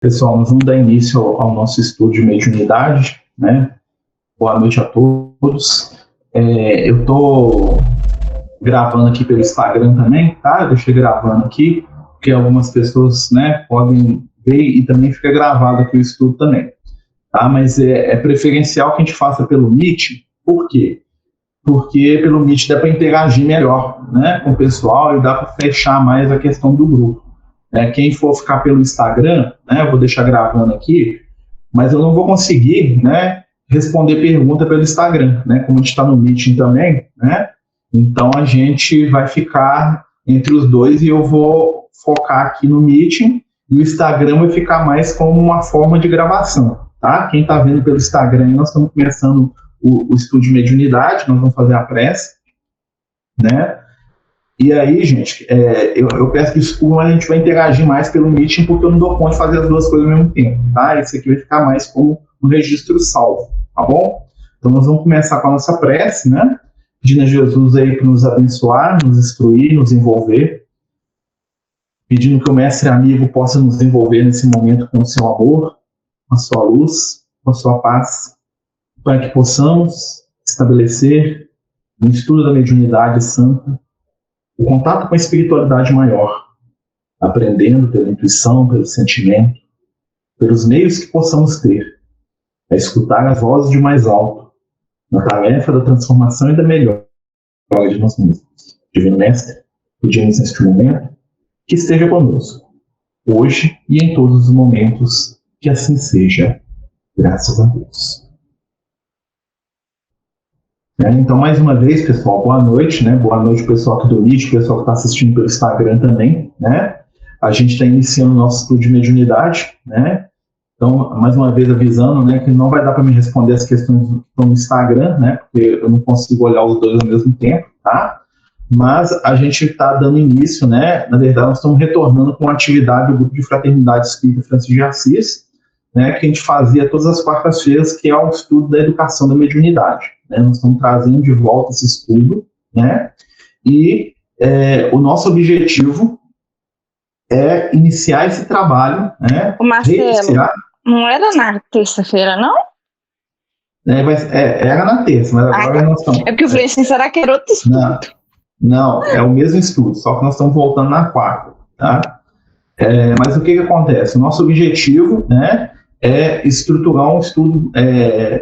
Pessoal, nós vamos dar início ao nosso estudo de mediunidade, né? Boa noite a todos. Eu estou gravando aqui pelo Instagram também, tá? Eu deixei gravando aqui, porque algumas pessoas, né, podem ver e também fica gravado aqui o estudo também, tá? Mas é preferencial que a gente faça pelo Meet. Por quê? Porque pelo Meet dá para interagir melhor, né, com o pessoal e dá para fechar mais a questão do grupo. Quem for ficar pelo Instagram, né, eu vou deixar gravando aqui, mas eu não vou conseguir, né, responder pergunta pelo Instagram, né, como a gente está no Meeting também, né, então a gente vai ficar entre os dois e eu vou focar aqui no Meeting e o Instagram vai ficar mais como uma forma de gravação, tá? Quem está vendo pelo Instagram, nós estamos começando o estudo de mediunidade, nós vamos fazer a prece, né? E aí, gente, eu peço desculpa, mas a gente vai interagir mais pelo Meeting, porque eu não dou conta de fazer as duas coisas ao mesmo tempo, tá? Esse aqui vai ficar mais como um registro salvo, tá bom? Então, nós vamos começar com a nossa prece, né? Pedindo a Jesus aí para nos abençoar, nos instruir, nos envolver. Pedindo que o Mestre amigo possa nos envolver nesse momento com o seu amor, com a sua luz, com a sua paz, para que possamos estabelecer no estudo da mediunidade santa o contato com a espiritualidade maior, aprendendo pela intuição, pelo sentimento, pelos meios que possamos ter, a escutar as vozes de mais alto, na tarefa da transformação e da melhora de nós mesmos. Divino Mestre, pedimos neste momento que esteja conosco, hoje e em todos os momentos, que assim seja, graças a Deus. Então, mais uma vez, pessoal, boa noite, né? Boa noite, pessoal aqui do Meet, pessoal que está assistindo pelo Instagram também, né? A gente está iniciando o nosso estudo de mediunidade, né? Então, mais uma vez avisando, né, que não vai dar para me responder as questões no Instagram, né? Porque eu não consigo olhar os dois ao mesmo tempo, tá? Mas a gente está dando início, né? Na verdade, nós estamos retornando com a atividade do Grupo de Fraternidade Espírita Francisco de Assis, né? Que a gente fazia todas as quartas-feiras, que é o estudo da educação da mediunidade. Nós estamos trazendo de volta esse estudo, né? E o nosso objetivo é iniciar esse trabalho, né? O Marcelo, não era na terça-feira, não? Era na terça, mas agora nós estamos... É porque eu falei assim, será que era outro estudo? Não, é o mesmo estudo, só que nós estamos voltando na quarta, tá? Mas o que acontece? O nosso objetivo, né, é estruturar um estudo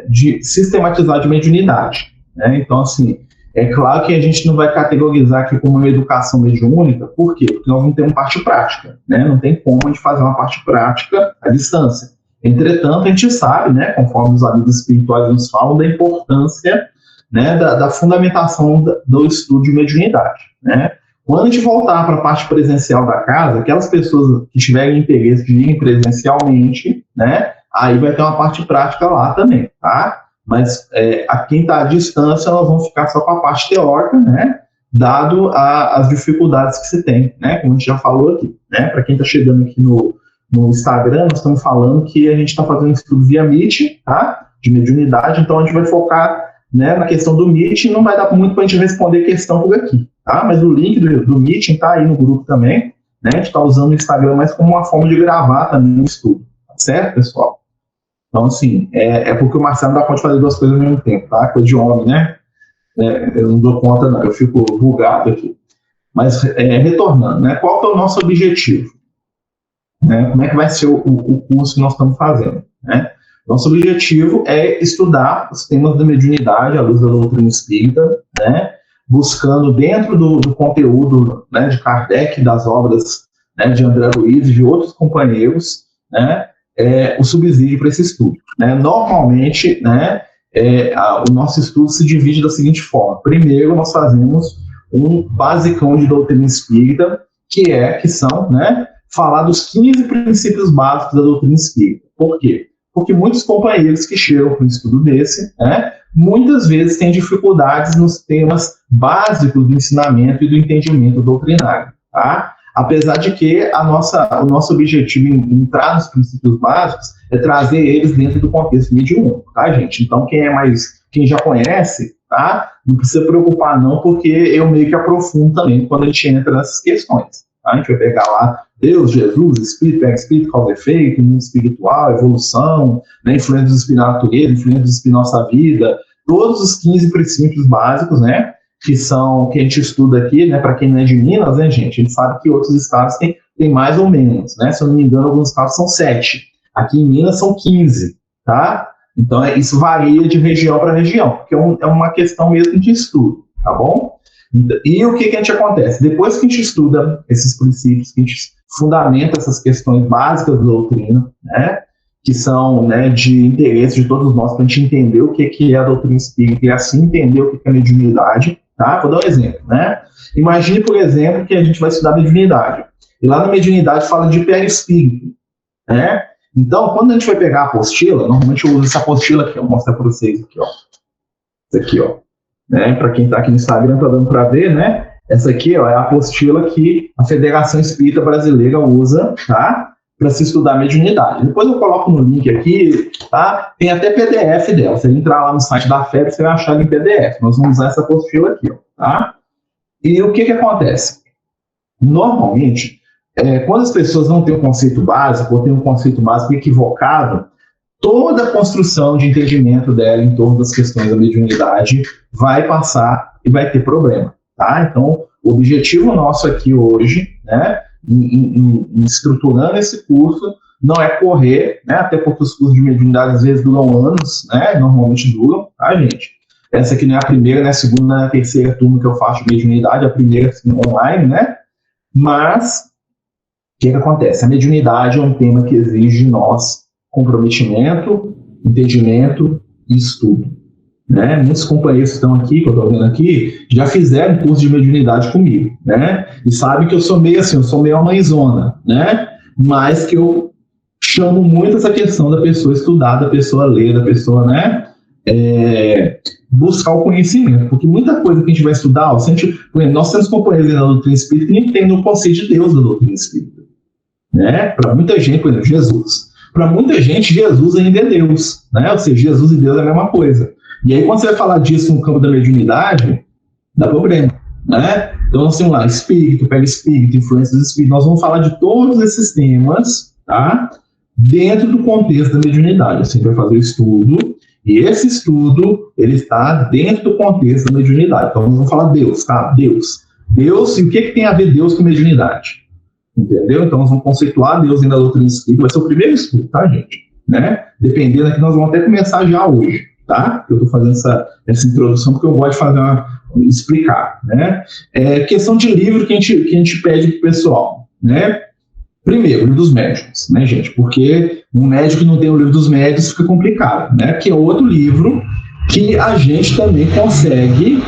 de sistematizar de mediunidade, né? Então, assim, é claro que a gente não vai categorizar aqui como uma educação mediúnica, por quê? Porque nós não temos parte prática, né? Não tem como a gente fazer uma parte prática à distância. Entretanto, a gente sabe, né, conforme os amigos espirituais nos falam, da importância, né, da fundamentação do estudo de mediunidade, né? Quando a gente voltar para a parte presencial da casa, aquelas pessoas que tiverem interesse de irem presencialmente, né, aí vai ter uma parte prática lá também, tá? Mas a quem está à distância, nós vamos ficar só com a parte teórica, né, dado as dificuldades que se tem, né, como a gente já falou aqui, né? Para quem está chegando aqui no Instagram, nós estamos falando que a gente está fazendo estudo via Meet, tá? De mediunidade, então a gente vai focar, né, na questão do Meet, não vai dar muito para a gente responder questão por aqui, tá? Mas o link do Meeting está aí no grupo também, né? A gente está usando o Instagram mais como uma forma de gravar também o estudo, tá certo, pessoal? Então, assim, é porque o Marcelo não dá conta de fazer duas coisas ao mesmo tempo, tá? Coisa de homem, né? Eu não dou conta, não, eu fico bugado aqui. Mas, retornando, né? Qual que é o nosso objetivo? Né? Como é que vai ser o curso que nós estamos fazendo, né? Nosso objetivo é estudar os temas da mediunidade à luz da doutrina espírita, né? Buscando dentro do conteúdo, né, de Kardec, das obras, né, de André Luiz e de outros companheiros, né, o subsídio para esse estudo, né? Normalmente, né, o nosso estudo se divide da seguinte forma: primeiro nós fazemos um basicão de doutrina espírita, que são, né, falar dos 15 princípios básicos da doutrina espírita. Por quê? Porque muitos companheiros que chegam para um estudo desse, né, muitas vezes têm dificuldades nos temas básicos do ensinamento e do entendimento doutrinário, tá? Apesar de que o nosso objetivo em entrar nos princípios básicos é trazer eles dentro do contexto mediúnico, tá, gente? Então, quem já conhece, tá, não precisa preocupar não, porque eu meio que aprofundo também quando a gente entra nessas questões, A gente vai pegar lá Deus, Jesus, Espírito, Espírito, causa e efeito, mundo espiritual, evolução, né, influência dos espíritos na natureza, influência dos espíritos na nossa vida, todos os 15 princípios básicos, né, que a gente estuda aqui, né, para quem não é de Minas, né, gente, a gente sabe que outros estados tem mais ou menos, né, se eu não me engano, alguns estados são 7, aqui em Minas são 15, tá? Então, isso varia de região para região, porque é uma questão mesmo de estudo, tá bom? E o que a gente acontece? Depois que a gente estuda esses princípios, que a gente fundamenta essas questões básicas da doutrina, né, que são, né, de interesse de todos nós, para a gente entender o que é a doutrina espírita e assim entender o que é a mediunidade, tá? Vou dar um exemplo, né? Imagine, por exemplo, que a gente vai estudar mediunidade, e lá na mediunidade fala de perispírito, né? Então, quando a gente vai pegar a apostila, normalmente eu uso essa apostila aqui, eu vou mostrar para vocês aqui, ó. Isso aqui, ó. Né? Para quem está aqui no Instagram, tá dando para ver, né? Essa aqui, ó, é a apostila que a Federação Espírita Brasileira usa, tá? Para se estudar a mediunidade. Depois eu coloco no link aqui, tá? Tem até PDF dela. Se você entrar lá no site da FEB, você vai achar ela em PDF. Nós vamos usar essa apostila aqui, ó, tá? E o que acontece? Normalmente, quando as pessoas não têm um conceito básico, ou têm um conceito básico equivocado, toda a construção de entendimento dela em torno das questões da mediunidade vai passar e vai ter problema, tá? Então, o objetivo nosso aqui hoje, né, em estruturando esse curso, não é correr, né, até porque os cursos de mediunidade às vezes duram anos, né, normalmente duram, tá, gente? Essa aqui não é a primeira, né, a segunda, né, a terceira turma que eu faço de mediunidade, a primeira assim, online, né, mas o que acontece? A mediunidade é um tema que exige de nós comprometimento, entendimento e estudo, né? Muitos companheiros que estão aqui, que eu estou vendo aqui, já fizeram curso de mediunidade comigo, né? E sabem que eu sou meio assim, eu sou meio mãezona, né? Mas que eu chamo muito essa questão da pessoa estudar, da pessoa ler, da pessoa, né? Buscar o conhecimento, porque muita coisa que a gente vai estudar, nós temos companheiros da doutrina espírita que nem entendem o conceito de Deus da doutrina espírita, né? Para muita gente, por exemplo, Jesus. Para muita gente, Jesus ainda é Deus, né? Ou seja, Jesus e Deus é a mesma coisa. E aí, quando você vai falar disso no campo da mediunidade, dá problema, né? Então, nós temos lá espírito, perispírito, influência dos espíritos. Nós vamos falar de todos esses temas, tá? Dentro do contexto da mediunidade. Assim, a gente vai fazer o estudo, e esse estudo, ele está dentro do contexto da mediunidade. Então, nós vamos falar Deus, tá? Deus, e o que tem a ver Deus com mediunidade? Entendeu? Então, nós vamos conceituar Deus ainda da doutrina espírita. Vai ser o primeiro estudo, tá, gente? Né? Dependendo aqui, nós vamos até começar já hoje, tá? Eu estou fazendo essa introdução porque eu gosto de explicar, né? Questão de livro que a gente pede para o pessoal, né? Primeiro, o livro dos médiuns, né, gente? Porque um médico que não tem o livro dos médiuns fica complicado, né? Que é outro livro que a gente também consegue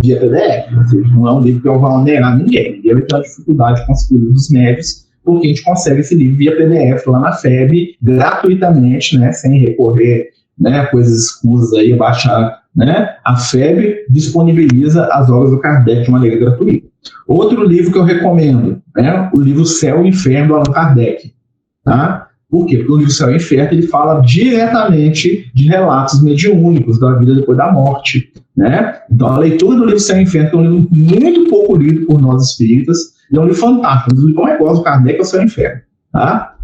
via PDF, ou seja, não é um livro que eu vou negar ninguém vai ter uma dificuldade de conseguir o livro dos médios, porque a gente consegue esse livro via PDF lá na FEB, gratuitamente, né, sem recorrer, né, a coisas escusas aí, baixar, né, a FEB disponibiliza as obras do Kardec de maneira gratuita. Outro livro que eu recomendo, né, o livro Céu e Inferno do Allan Kardec, tá? Por quê? Porque o livro Céu e Inferno, ele fala diretamente de relatos mediúnicos da vida depois da morte, né? Então, a leitura do livro Céu e Inferno, que é um livro muito pouco lido por nós espíritas, é um livro fantástico, um livro mais igual do Kardec ao Céu e Inferno, tá?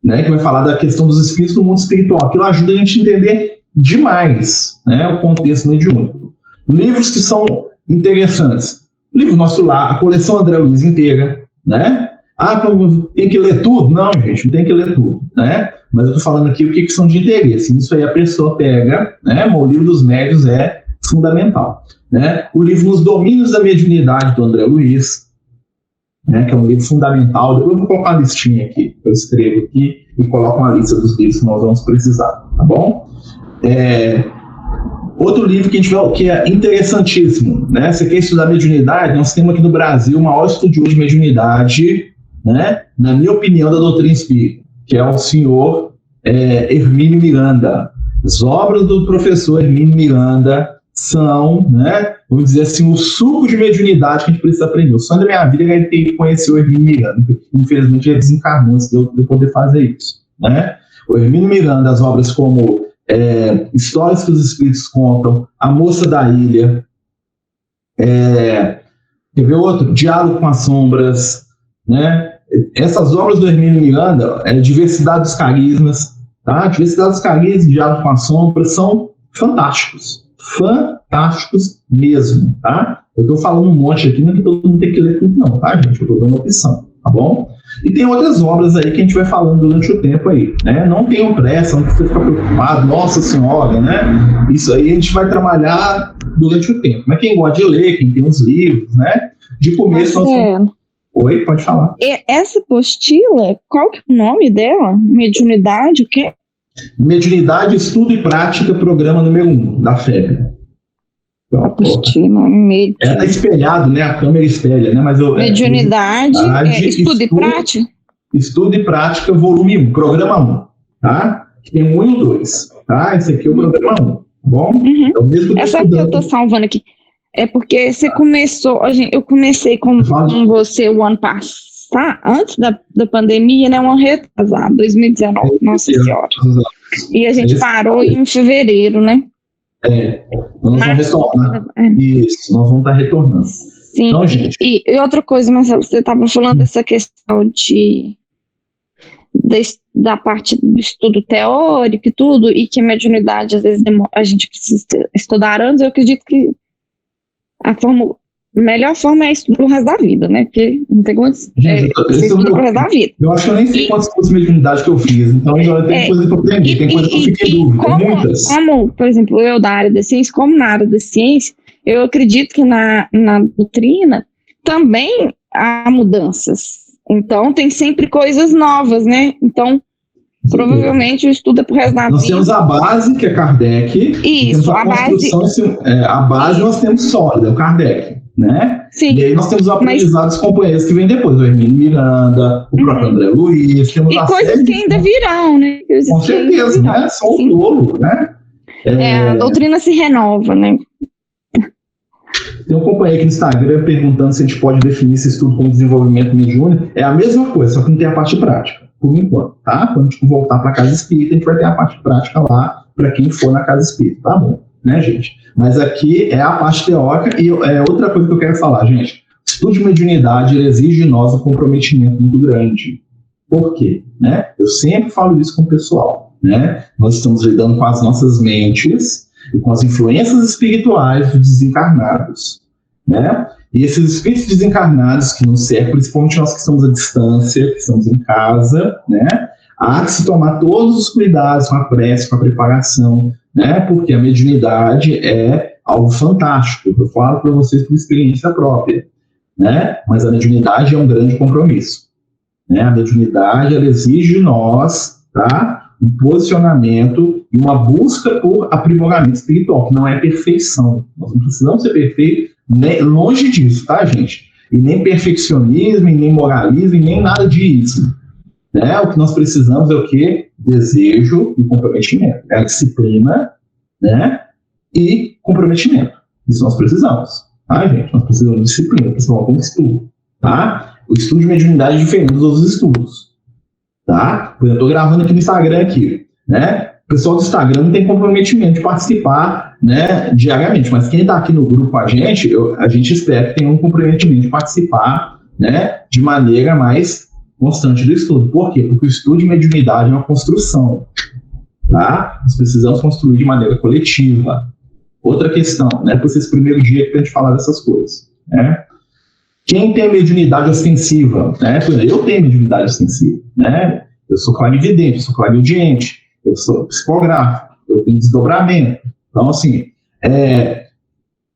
Né? Que vai falar da questão dos espíritos do mundo espiritual. Aquilo ajuda a gente a entender demais, né, o contexto mediúnico. Livros que são interessantes. O livro Nosso Lar, a coleção André Luiz inteira, né? Tem que ler tudo? Não, gente, não tem que ler tudo, né? Mas eu estou falando aqui o que são de interesse. Isso aí a pessoa pega, né? Mas o livro dos médiuns é fundamental, né? O livro Nos Domínios da Mediunidade, do André Luiz, né? Que é um livro fundamental. Depois eu vou colocar uma listinha aqui, eu escrevo aqui e coloco uma lista dos livros que nós vamos precisar, tá bom? Outro livro que é interessantíssimo, né? Você quer estudar mediunidade? Nós temos aqui no Brasil o maior estudioso de mediunidade, né? Na minha opinião, da doutrina espírita, que é o senhor Hermínio Miranda. As obras do professor Hermínio Miranda são, né, vamos dizer assim, o suco de mediunidade que a gente precisa aprender. O sonho da minha vida é ter que conhecer o Hermínio Miranda. Infelizmente, ele desencarnou antes de eu poder fazer isso, né? O Hermínio Miranda, as obras como Histórias que os Espíritos Contam, A Moça da Ilha, quer ver outro? Diálogo com as Sombras, né? Essas obras do Hermínio Miranda, Diversidade dos Carismas, tá? Diversidade dos Carismas, Diálogo com a Sombra, são fantásticos mesmo, tá? Eu estou falando um monte aqui, não é que todo mundo tem que ler tudo não, tá, gente? Eu estou dando opção, tá bom? E tem outras obras aí que a gente vai falando durante o tempo aí, né? Não tenham pressa, não precisa ficar preocupado, nossa senhora, né? Isso aí a gente vai trabalhar durante o tempo. Mas quem gosta de ler, quem tem os livros, né? De começo... Oi, pode falar. Essa apostila, qual que é o nome dela? Mediunidade, o quê? Mediunidade, Estudo e Prática, programa número 1, da FEB. Apostila, ela tá espelhado, né? A câmera espelha, né? Mas mediunidade, Estudo e Prática? Estudo e Prática, volume 1, programa 1, tá? Tem 1 e 2, tá? Esse aqui é o programa 1, tá bom? É o mesmo que essa que eu tô salvando aqui. É porque você começou, eu comecei com você o ano passado, antes da pandemia, né? Um ano retrasado, 2019, nossa senhora. E a gente parou em fevereiro, né? Nós vamos retornar. Isso, nós vamos estar retornando. Sim, então, gente... e outra coisa, Marcelo, você estava falando dessa questão da parte do estudo teórico e tudo, e que a mediunidade, às vezes, a gente precisa estudar antes. Eu acredito que a melhor forma é estudar o resto da vida, né? Porque não tem como você estudar o resto da vida. Eu acho que eu nem sei quantos cursos de mediunidade que eu fiz, então eu tenho coisa para aprender, tem coisa que eu fiquei em dúvida, muitas. Como, por exemplo, eu da área da ciência, como na área da ciência, eu acredito que na doutrina também há mudanças. Então, tem sempre coisas novas, né? Então, provavelmente o estudo é pro resto da vida. Nós temos a base, que é Kardec. Isso, a base. A base nós temos sólida, é o Kardec, né? Sim. E aí nós temos o aprendizado dos companheiros que vem depois, o Hermínio Miranda, o próprio André Luiz. Temos e coisas que ainda virão, né? Com certeza, né? São o tolo, né? A doutrina se renova, né? Tem um companheiro aqui no Instagram perguntando se a gente pode definir esse estudo como desenvolvimento mediúnico. É a mesma coisa, só que não tem a parte prática, por enquanto, tá? Quando a gente voltar para a Casa Espírita, a gente vai ter a parte prática lá para quem for na Casa Espírita, tá bom, né, gente? Mas aqui é a parte teórica e outra coisa que eu quero falar, gente. O estudo de mediunidade exige de nós um comprometimento muito grande. Por quê? Né? Eu sempre falo isso com o pessoal, né? Nós estamos lidando com as nossas mentes e com as influências espirituais dos desencarnados, né? E esses espíritos desencarnados que nos servem, principalmente nós que estamos à distância, que estamos em casa, né? Há que se tomar todos os cuidados com a prece, com a preparação, né? Porque a mediunidade é algo fantástico. Eu falo para vocês por experiência própria, né? Mas a mediunidade é um grande compromisso, né? A mediunidade, ela exige de nós, tá? Um posicionamento e uma busca por aprimoramento espiritual, que não é perfeição. Nós não precisamos ser perfeitos, longe disso, tá, gente? E nem perfeccionismo, e nem moralismo, e nem nada disso. Né? O que nós precisamos é o quê? Desejo e comprometimento. É a disciplina, né? E comprometimento. Isso nós precisamos, tá, gente? Nós precisamos de disciplina, principalmente com o estudo, tá? O estudo de mediunidade é diferente dos outros estudos. Tá? Eu estou gravando aqui no Instagram, aqui, né? O pessoal do Instagram não tem comprometimento de participar, né, diariamente, mas quem está aqui no grupo com a gente espera que tenha um comprometimento de participar, né, de maneira mais constante do estudo. Por quê? Porque o estudo de mediunidade é uma construção, tá? Nós precisamos construir de maneira coletiva. Outra questão, né, por esse primeiro dia que a gente falar dessas coisas, né? Quem tem mediunidade ostensiva, né? Eu tenho mediunidade ostensiva, né? Eu sou clarividente, eu sou clariaudiente, eu sou psicógrafo, eu tenho desdobramento. Então, assim,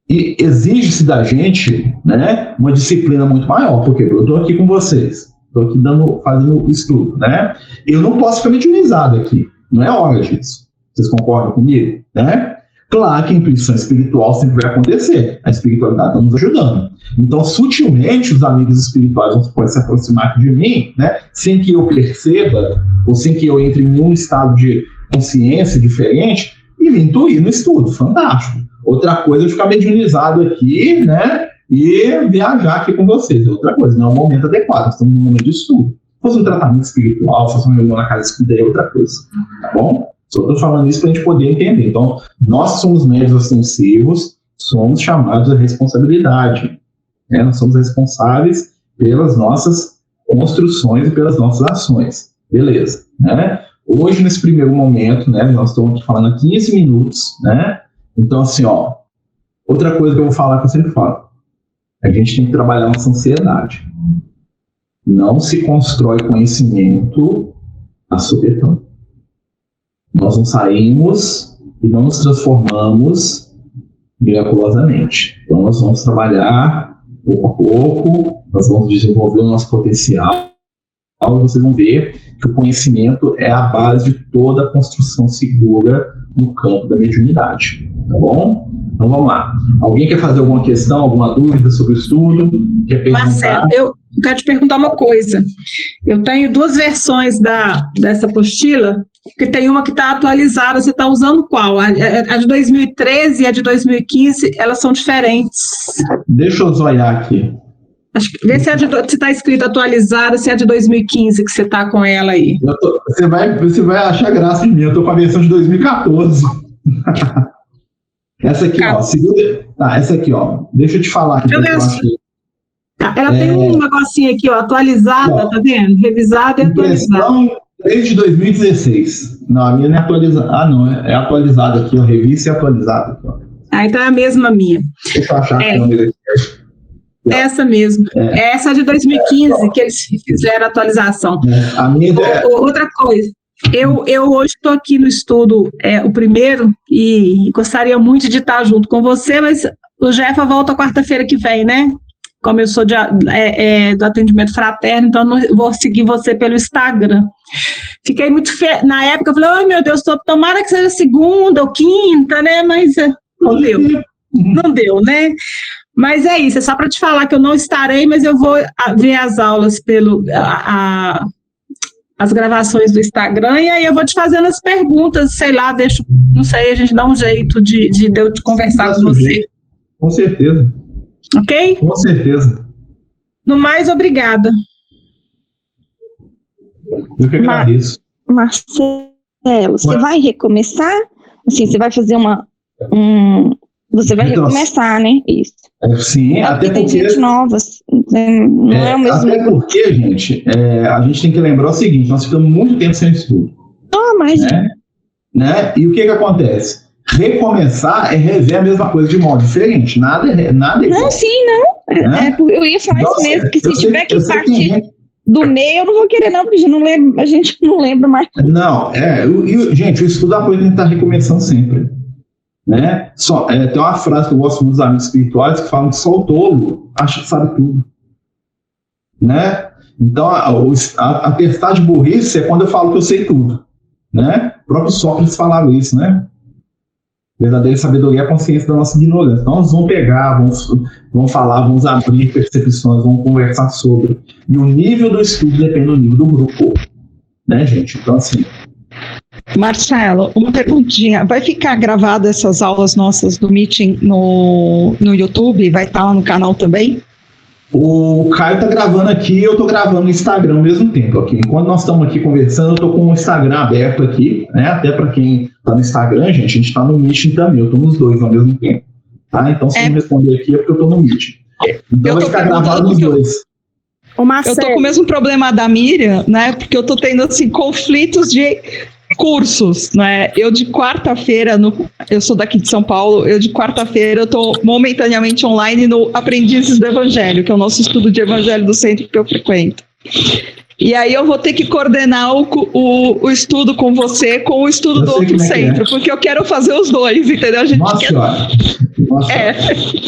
e exige-se da gente, né, uma disciplina muito maior, porque eu estou aqui com vocês, estou aqui fazendo estudo, né? Eu não posso ficar mediunizado aqui, não é hora disso. Vocês concordam comigo, né? Claro que a intuição espiritual sempre vai acontecer, a espiritualidade está nos ajudando. Então, sutilmente, os amigos espirituais podem se aproximar de mim, né, sem que eu perceba, ou sem que eu entre em um estado de consciência diferente, e me intuir no estudo, fantástico. Outra coisa é ficar mediunizado aqui, né, e viajar aqui com vocês. Outra coisa, não é o momento adequado, estamos num momento de estudo. Se fosse um tratamento espiritual, se fosse uma reunião na casa espírita, é outra coisa, tá bom? Só estou falando isso para a gente poder entender. Então, nós somos médios ostensivos, somos chamados à responsabilidade. Né? Nós somos responsáveis pelas nossas construções e pelas nossas ações. Beleza, né? Hoje, nesse primeiro momento, né, nós estamos falando há 15 minutos, né? Então, assim, ó, outra coisa que eu vou falar que eu sempre falo, a gente tem que trabalhar nossa ansiedade. Não se constrói conhecimento a supetão. Nós não saímos e não nos transformamos miraculosamente. Então, nós vamos trabalhar pouco a pouco, nós vamos desenvolver o nosso potencial, e vocês vão ver que o conhecimento é a base de toda a construção segura no campo da mediunidade, tá bom? Então, vamos lá. Alguém quer fazer alguma questão, alguma dúvida sobre o estudo? Quer perguntar? Marcelo, eu quero te perguntar uma coisa. Eu tenho 2 versões dessa apostila, que tem uma que está atualizada, você está usando qual? A de 2013 e a de 2015, elas são diferentes. Deixa eu olhar aqui. Vê se está escrito atualizada, se é de 2015 que você está com ela aí. Você vai achar graça em mim, eu estou com a versão de 2014. Essa aqui, ó, segunda. Tá, essa aqui, ó. Deixa eu te falar aqui. Ela tem um negocinho aqui, ó, atualizada, ó, tá vendo? Revisada e atualizada. Desde 2016. Não, a minha não é atualizada. Ah, não, é atualizada aqui, ó. Revista e atualizada aqui, ó. Então é a mesma minha. Deixa eu achar a câmera aqui. Essa mesmo. Essa é de 2015 que eles fizeram a atualização. A minha outra coisa. Eu hoje estou aqui no estudo, o primeiro, e gostaria muito de estar junto com você, mas o Jefa volta quarta-feira que vem, né? Como eu sou do atendimento fraterno, então não vou seguir você pelo Instagram. Fiquei muito na época, eu falei, ai meu Deus, tomara que seja segunda ou quinta, né? Mas não deu. Não deu, né? Mas é isso, é só para te falar que eu não estarei, mas eu vou ver as aulas as gravações do Instagram, e aí eu vou te fazendo as perguntas, sei lá, não sei, a gente dá um jeito de eu te conversar com você. Com certeza. Ok? Com certeza. No mais, obrigada. Eu que agradeço. Marcelo, você vai recomeçar? Assim, você vai fazer você vai recomeçar, né? Isso. Sim, até porque... tem gente nova, não é o mesmo... Até porque, gente, a gente tem que lembrar o seguinte, nós ficamos muito tempo sem estudo. Mas... Né? E o que acontece? Recomeçar é rever a mesma coisa de modo diferente, nada é não, sim, não. Né? Eu ia falar isso mesmo, que se tiver que partir do meio, eu não vou querer não, porque a gente não lembra mais. Não, gente, o estudo é uma coisa que a gente está recomeçando sempre. Né? Tem uma frase que eu gosto muito dos amigos espirituais que falam que só o tolo acha que sabe tudo, né? Então a tempestade de burrice é quando eu falo que eu sei tudo, né? O próprio Sócrates falava isso, né? Verdadeira sabedoria é a consciência da nossa ignorância. Então nós vamos pegar, vamos falar, vamos abrir percepções, vamos conversar sobre, e o nível do estudo depende do nível do grupo, né, gente? Então assim, Marcelo, uma perguntinha. Vai ficar gravada essas aulas nossas do meeting no YouTube? Vai estar lá no canal também? O Caio está gravando aqui e eu estou gravando no Instagram ao mesmo tempo. Aqui. Enquanto nós estamos aqui conversando, eu estou com o Instagram aberto aqui, né? Até para quem está no Instagram, gente, a gente está no meeting também. Eu estou nos dois ao mesmo tempo. Tá? Então, se não responder aqui é porque eu estou no meeting. Então, vai ficar gravado nos dois. Eu estou com o mesmo problema da Miriam, né? Porque eu estou tendo assim, conflitos de cursos, né? Eu de quarta-feira, eu sou daqui de São Paulo, eu de quarta-feira eu estou momentaneamente online no Aprendizes do Evangelho, que é o nosso estudo de Evangelho do centro que eu frequento. E aí eu vou ter que coordenar o estudo com você, com o estudo do outro centro, porque eu quero fazer os dois, entendeu? A gente Nossa.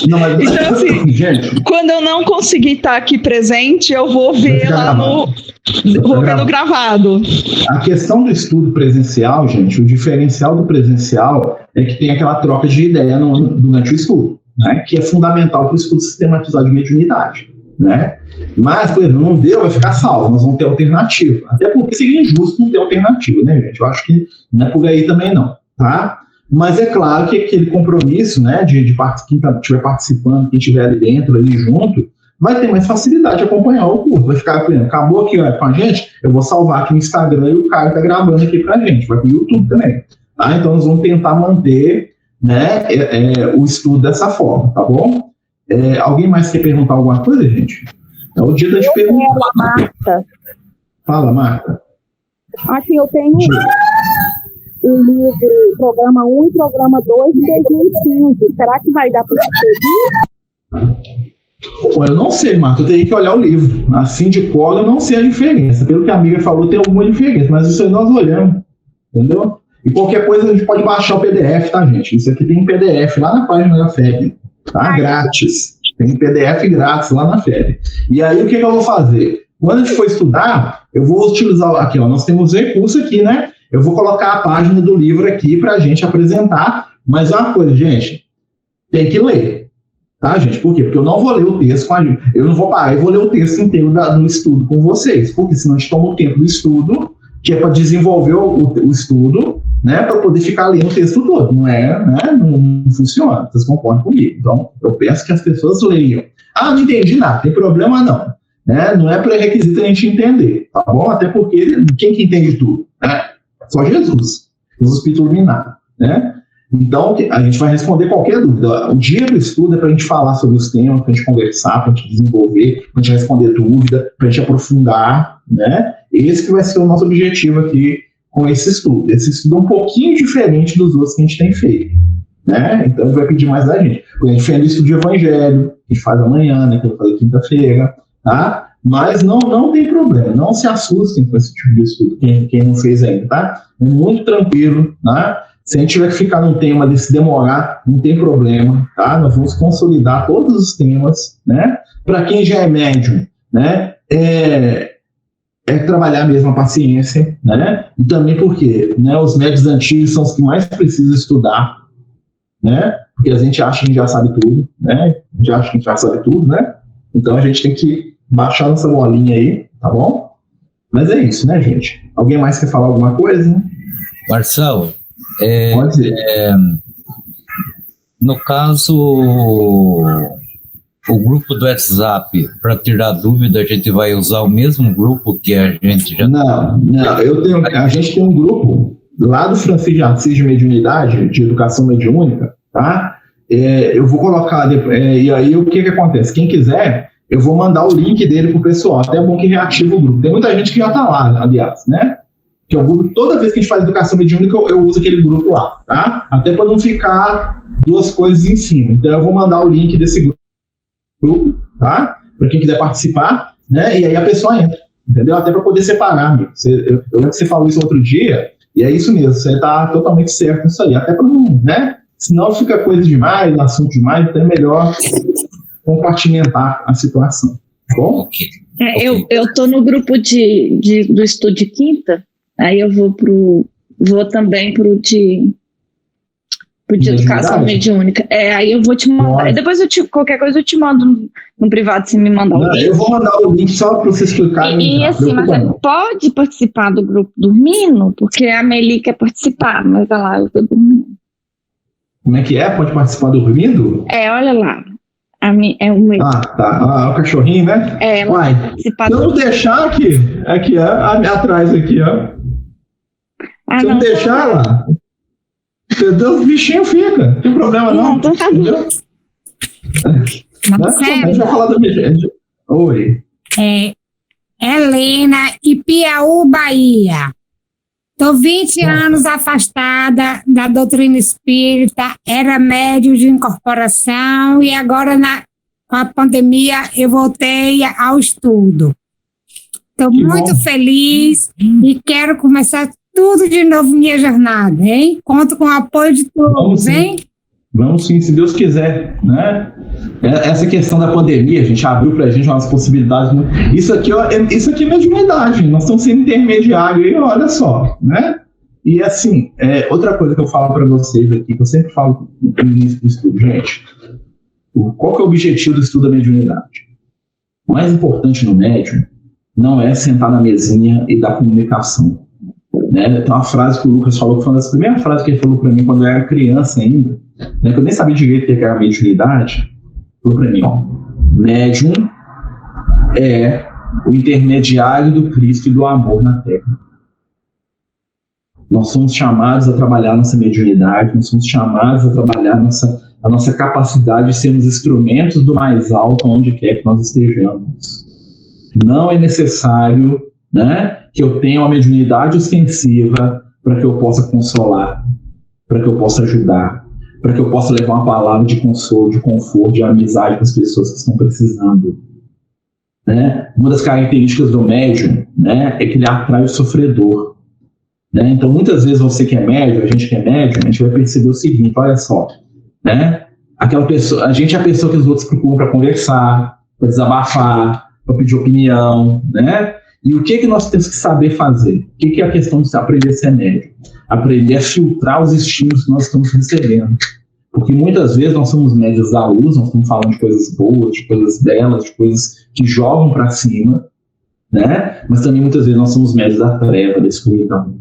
Não, mas... Então, assim, gente, quando eu não conseguir estar aqui presente, eu vou ver lá vou ver no gravado. A questão do estudo presencial, gente, o diferencial do presencial é que tem aquela troca de ideia durante o estudo, né? Que é fundamental para o estudo sistematizado de mediunidade, né? Mas, por exemplo, não deu, vai ficar salvo, nós vamos ter alternativa. Até porque seria injusto não ter alternativa, né, gente? Eu acho que não é por aí também não, tá? Mas é claro que aquele compromisso, né, de quem estiver participando, quem estiver ali dentro, ali junto, vai ter mais facilidade de acompanhar o curso. Vai ficar, por exemplo, acabou aqui com a gente, eu vou salvar aqui no Instagram e o Caio está gravando aqui pra gente, vai pro YouTube também. Tá? Então, nós vamos tentar manter, né, o estudo dessa forma, tá bom? Alguém mais quer perguntar alguma coisa, gente? É o dia da gente perguntar. Marta. Fala, Marta. Aqui eu tenho o livro Programa 1 e Programa 2 de 2015. Será que vai dar para seguir? Eu não sei, Marta, eu teria que olhar o livro. Assim de cor, eu não sei a diferença. Pelo que a amiga falou, tem alguma diferença, mas isso aí nós olhamos, entendeu? E qualquer coisa a gente pode baixar o PDF, tá, gente? Isso aqui tem PDF lá na página da FEB, tá? Grátis. Tem PDF grátis lá na FEB. E aí, o que eu vou fazer? Quando a gente for estudar, eu vou utilizar aqui, ó, nós temos recurso aqui, né? Eu vou colocar a página do livro aqui pra gente apresentar, mas uma coisa, gente, tem que ler. Tá, gente? Por quê? Porque eu não vou ler o texto com a gente. Eu não vou parar, eu vou ler o texto inteiro do estudo com vocês. Porque senão a gente toma o tempo do estudo, que é para desenvolver o estudo, né? Para poder ficar lendo o texto todo. Não é, né? Não funciona. Vocês concordam comigo? Então, eu peço que as pessoas leiam. Ah, não entendi nada. Tem problema não. Né? Não é pré-requisito a gente entender. Tá bom? Até porque quem que entende tudo? Né? Só Jesus. Jesus Espírito iluminado. Né? Então, a gente vai responder qualquer dúvida. O dia do estudo é para a gente falar sobre os temas, para a gente conversar, para a gente desenvolver, para a gente responder dúvida, para a gente aprofundar, né? Esse que vai ser o nosso objetivo aqui com esse estudo. Esse estudo é um pouquinho diferente dos outros que a gente tem feito, né? Então, ele vai pedir mais da gente. A gente fez o estudo de Evangelho, que a gente faz amanhã, né? Que eu falei quinta-feira, tá? Mas não tem problema, não se assustem com esse tipo de estudo, quem não fez ainda, tá? É muito tranquilo, né? Se a gente tiver que ficar num tema desse demorar, não tem problema, tá? Nós vamos consolidar todos os temas, né? Para quem já é médium, né? É trabalhar mesmo a paciência, né? E também porque, né? Os médios antigos são os que mais precisam estudar, né? Porque a gente acha que a gente já sabe tudo, né? A gente acha que a gente já sabe tudo, né? Então a gente tem que baixar nossa bolinha aí, tá bom? Mas é isso, né, gente? Alguém mais quer falar alguma coisa? Marcelo, no caso, o grupo do WhatsApp, para tirar dúvida, a gente vai usar o mesmo grupo que a gente já... Não, a gente tem um grupo lá do Francisco de Assis de Mediunidade, de Educação Mediúnica, tá? Eu vou colocar, e aí o que acontece? Quem quiser, eu vou mandar o link dele pro pessoal, até é bom que reative o grupo. Tem muita gente que já tá lá, aliás, né? Que é o grupo, toda vez que a gente faz educação mediúnica, eu uso aquele grupo lá, tá? Até para não ficar duas coisas em cima. Então, eu vou mandar o link desse grupo, tá? Para quem quiser participar, né? E aí a pessoa entra, entendeu? Até para poder separar, amigo. Eu lembro que você falou isso outro dia, e é isso mesmo, você tá totalmente certo nisso aí. Até para não, né? Senão fica coisa demais, assunto demais, então é melhor compartimentar a situação, tá bom? Okay. Eu tô no grupo do estudo de quinta. Aí eu vou também pro de educação mediúnica. Aí eu vou te mandar. Depois qualquer coisa eu te mando no privado, se me mandar o link. Eu vou mandar o link só para você explicar. E assim, mas você pode participar do grupo dormindo? Porque a Meli quer participar, mas olha lá, eu tô dormindo. Como é que é? Pode participar dormindo? Olha lá. É o meu. Tá. O cachorrinho, né? Vai. Se eu não deixar aqui, atrás aqui, ó. Se eu não deixar lá, os bichinhos ficam, não tem problema não. Então tá bom. A gente vai falar da minha. Oi. Helena, Ipiaú, Bahia. Estou 20 anos afastada da doutrina espírita, era médium de incorporação e agora com a pandemia eu voltei ao estudo. Estou muito feliz e quero começar tudo de novo minha jornada, hein? Conto com o apoio de todos, hein? Vamos sim, se Deus quiser, né? Essa questão da pandemia, a gente abriu pra gente umas possibilidades. Isso aqui é mediunidade, nós estamos sendo intermediários aí, olha só, né? E assim, outra coisa que eu falo para vocês aqui, que eu sempre falo no início do estudo, gente, qual que é o objetivo do estudo da mediunidade? O mais importante no médium não é sentar na mesinha e dar comunicação. Né? Tem uma frase que o Lucas falou, que foi uma das primeiras frases que ele falou para mim quando eu era criança ainda, né? Que eu nem sabia direito o que era mediunidade. Falou para mim, médium é o intermediário do Cristo e do amor na Terra. Nós somos chamados a trabalhar nossa mediunidade, nós somos chamados a trabalhar a nossa capacidade de sermos instrumentos do mais alto onde quer que nós estejamos. Não é necessário, né, que eu tenha uma mediunidade ostensiva para que eu possa consolar, para que eu possa ajudar, para que eu possa levar uma palavra de consolo, de conforto, de amizade para as pessoas que estão precisando. Né? Uma das características do médium, né, é que ele atrai o sofredor. Né? Então, muitas vezes você que é médium, a gente que é médium, a gente vai perceber o seguinte, olha só, né? Aquela pessoa, a gente é a pessoa que os outros procuram para conversar, para desabafar, para pedir opinião, né? E o que nós temos que saber fazer? O que é a questão de aprender a ser médium? Aprender a filtrar os estímulos que nós estamos recebendo. Porque muitas vezes nós somos médios da luz, nós estamos falando de coisas boas, de coisas belas, de coisas que jogam para cima, né? Mas também muitas vezes nós somos médios da treva, da escuridão.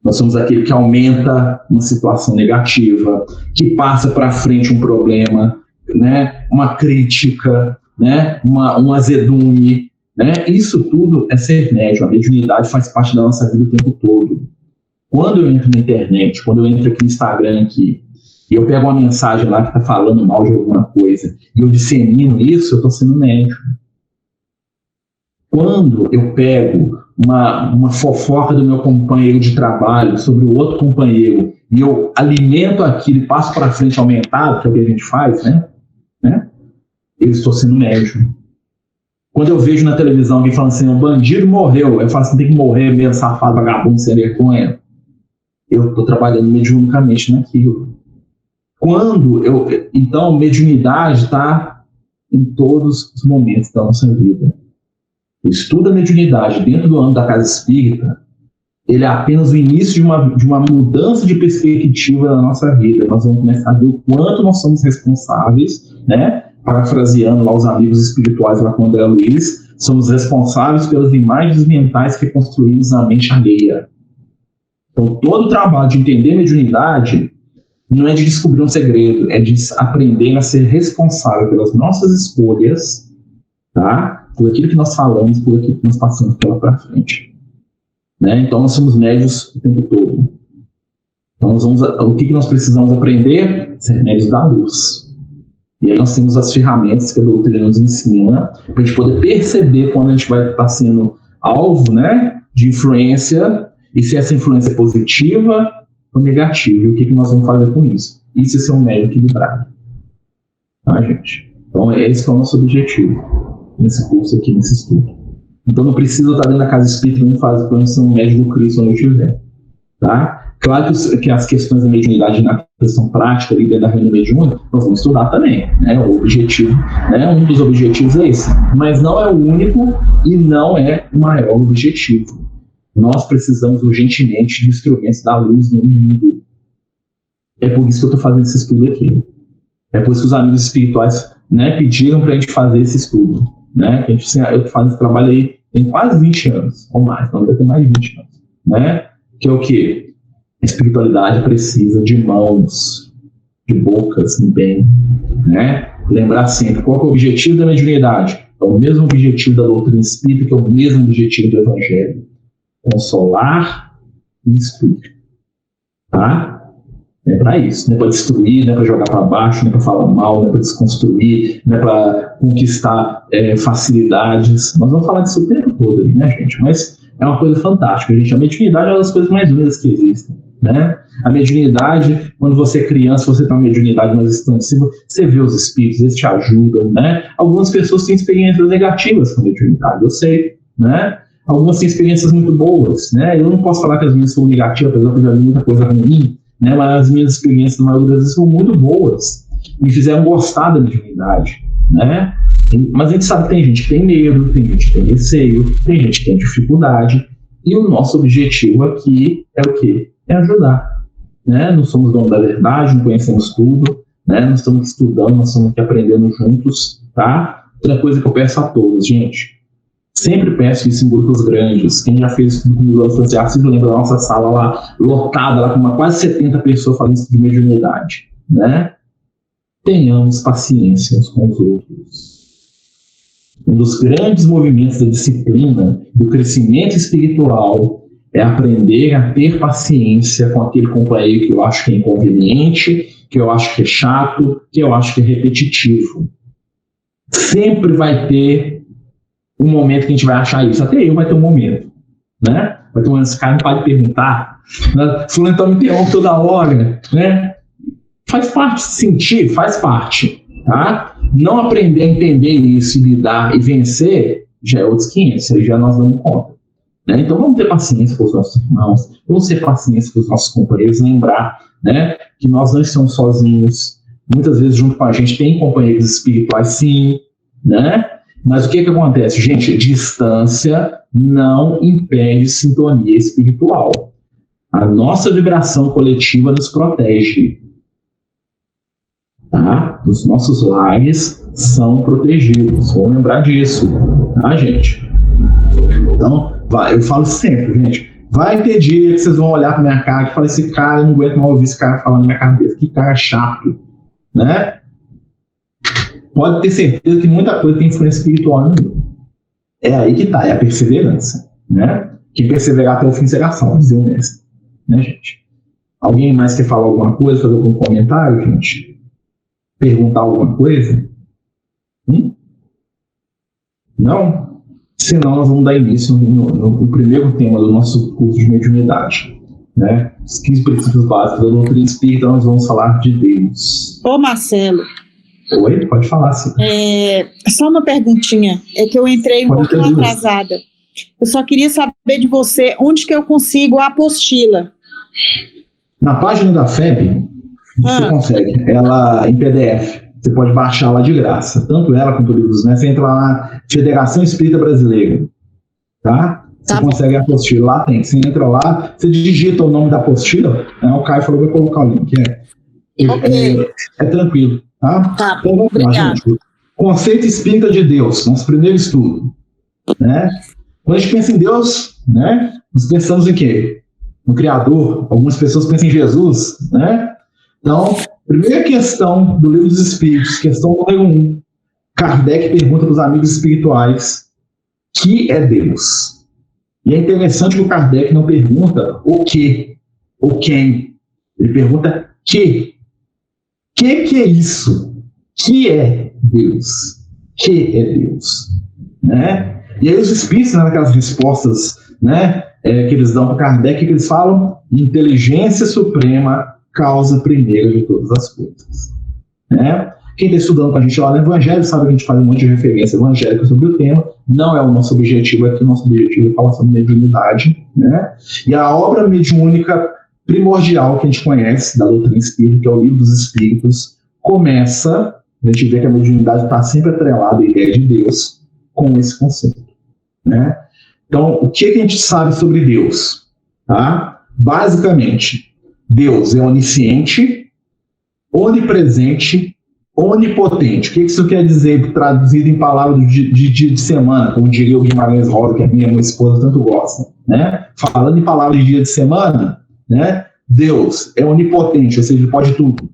Nós somos aquele que aumenta uma situação negativa, que passa para frente um problema, né? Uma crítica, né? Um azedume, né? Isso tudo é ser médium. A mediunidade faz parte da nossa vida o tempo todo. Quando eu entro na internet, quando eu entro aqui no Instagram aqui, e eu pego uma mensagem lá que está falando mal de alguma coisa, e eu dissemino isso, eu estou sendo médium. Quando eu pego uma fofoca do meu companheiro de trabalho sobre o outro companheiro, e eu alimento aquilo e passo para frente aumentado, que é o que a gente faz, né? Eu estou sendo médium. Quando eu vejo na televisão alguém falando assim, o bandido morreu, eu falo assim, tem que morrer mesmo, safado, vagabundo, sem vergonha. Eu estou trabalhando mediunicamente naquilo. Então, mediunidade está em todos os momentos da nossa vida. O estudo da mediunidade dentro do âmbito da casa espírita, ele é apenas o início de uma mudança de perspectiva da nossa vida. Nós vamos começar a ver o quanto nós somos responsáveis, né? Parafraseando lá os amigos espirituais lá com o André Luiz, somos responsáveis pelas imagens mentais que construímos na mente alheia. Então, todo o trabalho de entender mediunidade não é de descobrir um segredo, é de aprender a ser responsável pelas nossas escolhas, tá? Por aquilo que nós falamos, por aquilo que nós passamos pela para frente. Né? Então, nós somos médios o tempo todo. Então, o que nós precisamos aprender? Ser médios da luz. E aí nós temos as ferramentas que a doutrina nos ensina para a gente poder perceber quando a gente vai estar sendo alvo, né, de influência, e se essa influência é positiva ou negativa, e o que nós vamos fazer com isso. Isso é ser um médium equilibrado. Tá, gente? Então, esse é o nosso objetivo nesse curso aqui, nesse estudo. Então, não precisa estar dentro da casa espírita e não fazer para ser um médium do Cristo onde eu estiver. Tá? Claro que as questões da mediunidade na questão prática ali dentro da renda mediúnica, nós vamos estudar também, né? O objetivo, né? Um dos objetivos é esse, mas não é o único e não é o maior objetivo. Nós precisamos urgentemente de instrumentos da luz no mundo. É por isso que eu estou fazendo esse estudo aqui. É por isso que os amigos espirituais, né, pediram para a gente fazer esse estudo, né? Que eu faço esse trabalho aí tem quase 20 anos, ou mais, não deve ter mais de 20 anos, né? Que é o quê? A espiritualidade precisa de mãos, de bocas no bem, né? Lembrar sempre, qual é o objetivo da mediunidade? É o mesmo objetivo da doutrina espírita, que é o mesmo objetivo do Evangelho. Consolar e instruir. Tá? É para isso, não é para destruir, não é para jogar para baixo, não é para falar mal, não é para desconstruir, não é para conquistar facilidades. Nós vamos falar disso o tempo todo, né, gente? Mas é uma coisa fantástica, gente. A mediunidade é uma das coisas mais lindas que existem, né? A mediunidade, quando você é criança, você tem uma mediunidade mais expansiva, você vê os espíritos, eles te ajudam, né? Algumas pessoas têm experiências negativas com a mediunidade, eu sei, né? Algumas têm experiências muito boas, né? Eu não posso falar que as minhas são negativas, apesar de eu já vi muita coisa ruim, né? Mas as minhas experiências, na maioria das vezes, são muito boas. Me fizeram gostar da mediunidade, né? Mas a gente sabe que tem gente que tem medo, tem gente que tem receio, tem gente que tem dificuldade, e o nosso objetivo aqui é o quê? É ajudar, né? Não somos donos da verdade, não conhecemos tudo, né? Nós estamos estudando, nós estamos aqui aprendendo juntos, tá? Outra coisa que eu peço a todos, gente, sempre peço isso em grupos grandes. Quem já fez isso comigo, você se lembra da nossa sala lá, lotada, lá com quase 70 pessoas falando isso de mediunidade, né? Tenhamos paciência uns com os outros. Um dos grandes movimentos da disciplina, do crescimento espiritual, é aprender a ter paciência com aquele companheiro que eu acho que é inconveniente, que eu acho que é chato, que eu acho que é repetitivo. Sempre vai ter um momento que a gente vai achar isso. Até eu vai ter um momento, né? Vai ter um momento que esse cara não pode perguntar, né? Fulano então me interrompe toda hora, né? Faz parte, sentir, faz parte, tá? Não aprender a entender isso, e lidar e vencer, já é outros 500, aí já nós damos conta. Né? Então vamos ter paciência com os nossos irmãos, vamos ter paciência com os nossos companheiros, lembrar, né, que nós não estamos sozinhos, muitas vezes junto com a gente tem companheiros espirituais sim, né? Mas o que acontece? Gente, distância não impede sintonia espiritual. A nossa vibração coletiva nos protege. Tá? Os nossos lares são protegidos. Vamos lembrar disso. Tá, gente? Então, eu falo sempre, gente. Vai ter dia que vocês vão olhar pra minha cara e falar: esse cara, eu não aguento mais ouvir esse cara falando na minha cabeça. Que cara chato. Né? Pode ter certeza que muita coisa tem influência espiritual no mundo. É aí que tá, é a perseverança. Né? Que perseverar até o fim será salvo, dizer o mestre. Né, gente? Alguém mais quer falar alguma coisa, fazer algum comentário, gente? Perguntar alguma coisa? Não? Senão nós vamos dar início no primeiro tema do nosso curso de mediunidade. Né? Os 15 princípios básicos da doutrina espírita, nós vamos falar de Deus. Ô Marcelo. Oi, pode falar, sim. Só uma perguntinha, é que eu entrei um pouquinho atrasada. Eu só queria saber de você, onde que eu consigo a apostila? Na página da FEB, você consegue, ela em PDF. Você pode baixar lá de graça, tanto ela quanto o livro dos mestres. Você entra lá na Federação Espírita Brasileira, tá? Você consegue a apostila, lá tem. Você entra lá, você digita o nome da apostila, né? O Caio falou que vai colocar o link. É tranquilo, tá? Então vamos lá, gente. Conceito espírita de Deus, nosso primeiro estudo. Né? Quando a gente pensa em Deus, né, nós pensamos em quê? No Criador. Algumas pessoas pensam em Jesus, né? Então, primeira questão do Livro dos Espíritos, questão número 1. Kardec pergunta para os amigos espirituais: que é Deus? E é interessante que o Kardec não pergunta o que ou quem. Ele pergunta que. Que é isso? Que é Deus? Que é Deus? Né? E aí os espíritos, naquelas respostas, né, que eles dão para Kardec, que eles falam: inteligência suprema, causa primeira de todas as coisas. Né? Quem está estudando com a gente lá no Evangelho sabe que a gente faz um monte de referência evangélica sobre o tema. Não é o nosso objetivo aqui, o nosso objetivo é falar sobre mediunidade. Né? E a obra mediúnica primordial que a gente conhece da doutrina espírita, que é o Livro dos Espíritos, começa, a gente vê que a mediunidade está sempre atrelada à ideia de Deus, com esse conceito. Né? Então, o que a gente sabe sobre Deus? Tá? Basicamente, Deus é onisciente, onipresente, onipotente. O que isso quer dizer, traduzido em palavras de dia de semana, como diria o Guimarães Rosa, que a minha esposa tanto gosta. Né? Falando em palavras de dia de semana, né? Deus é onipotente, ou seja, ele pode tudo.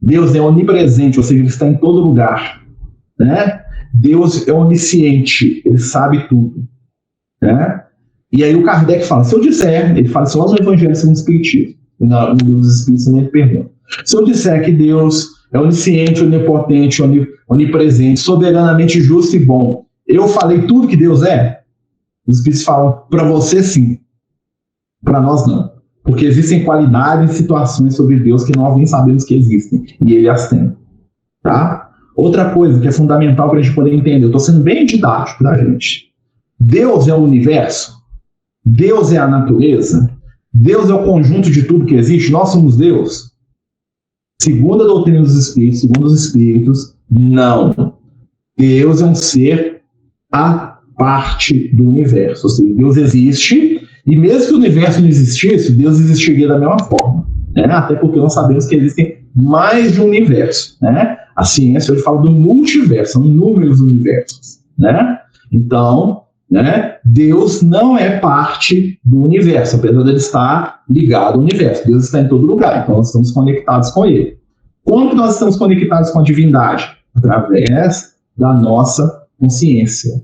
Deus é onipresente, ou seja, ele está em todo lugar. Né? Deus é onisciente, ele sabe tudo. Né? E aí o Kardec fala: se eu disser, ele fala isso lá no Evangelho segundo o Espiritismo, no Livro dos Espíritos também pergunta: se eu disser que Deus é onisciente, onipotente, onipresente, soberanamente justo e bom, eu falei tudo que Deus é? Os Espíritos falam: para você sim, para nós não. Porque existem qualidades e situações sobre Deus que nós nem sabemos que existem, e Ele as tem. Tá? Outra coisa que é fundamental para a gente poder entender, eu estou sendo bem didático, tá, gente? Deus é o universo, Deus é a natureza, Deus é o conjunto de tudo que existe, nós somos Deus. Segundo a doutrina dos Espíritos, segundo os Espíritos, não. Deus é um ser à parte do universo, ou seja, Deus existe. E mesmo que o universo não existisse, Deus existiria da mesma forma. Né? Até porque nós sabemos que existem mais de um universo. Né? A ciência hoje fala do multiverso, são inúmeros universos. Né? Então, né, Deus não é parte do universo, apesar de ele estar ligado ao universo. Deus está em todo lugar, então nós estamos conectados com ele. Como que nós estamos conectados com a divindade? Através da nossa consciência.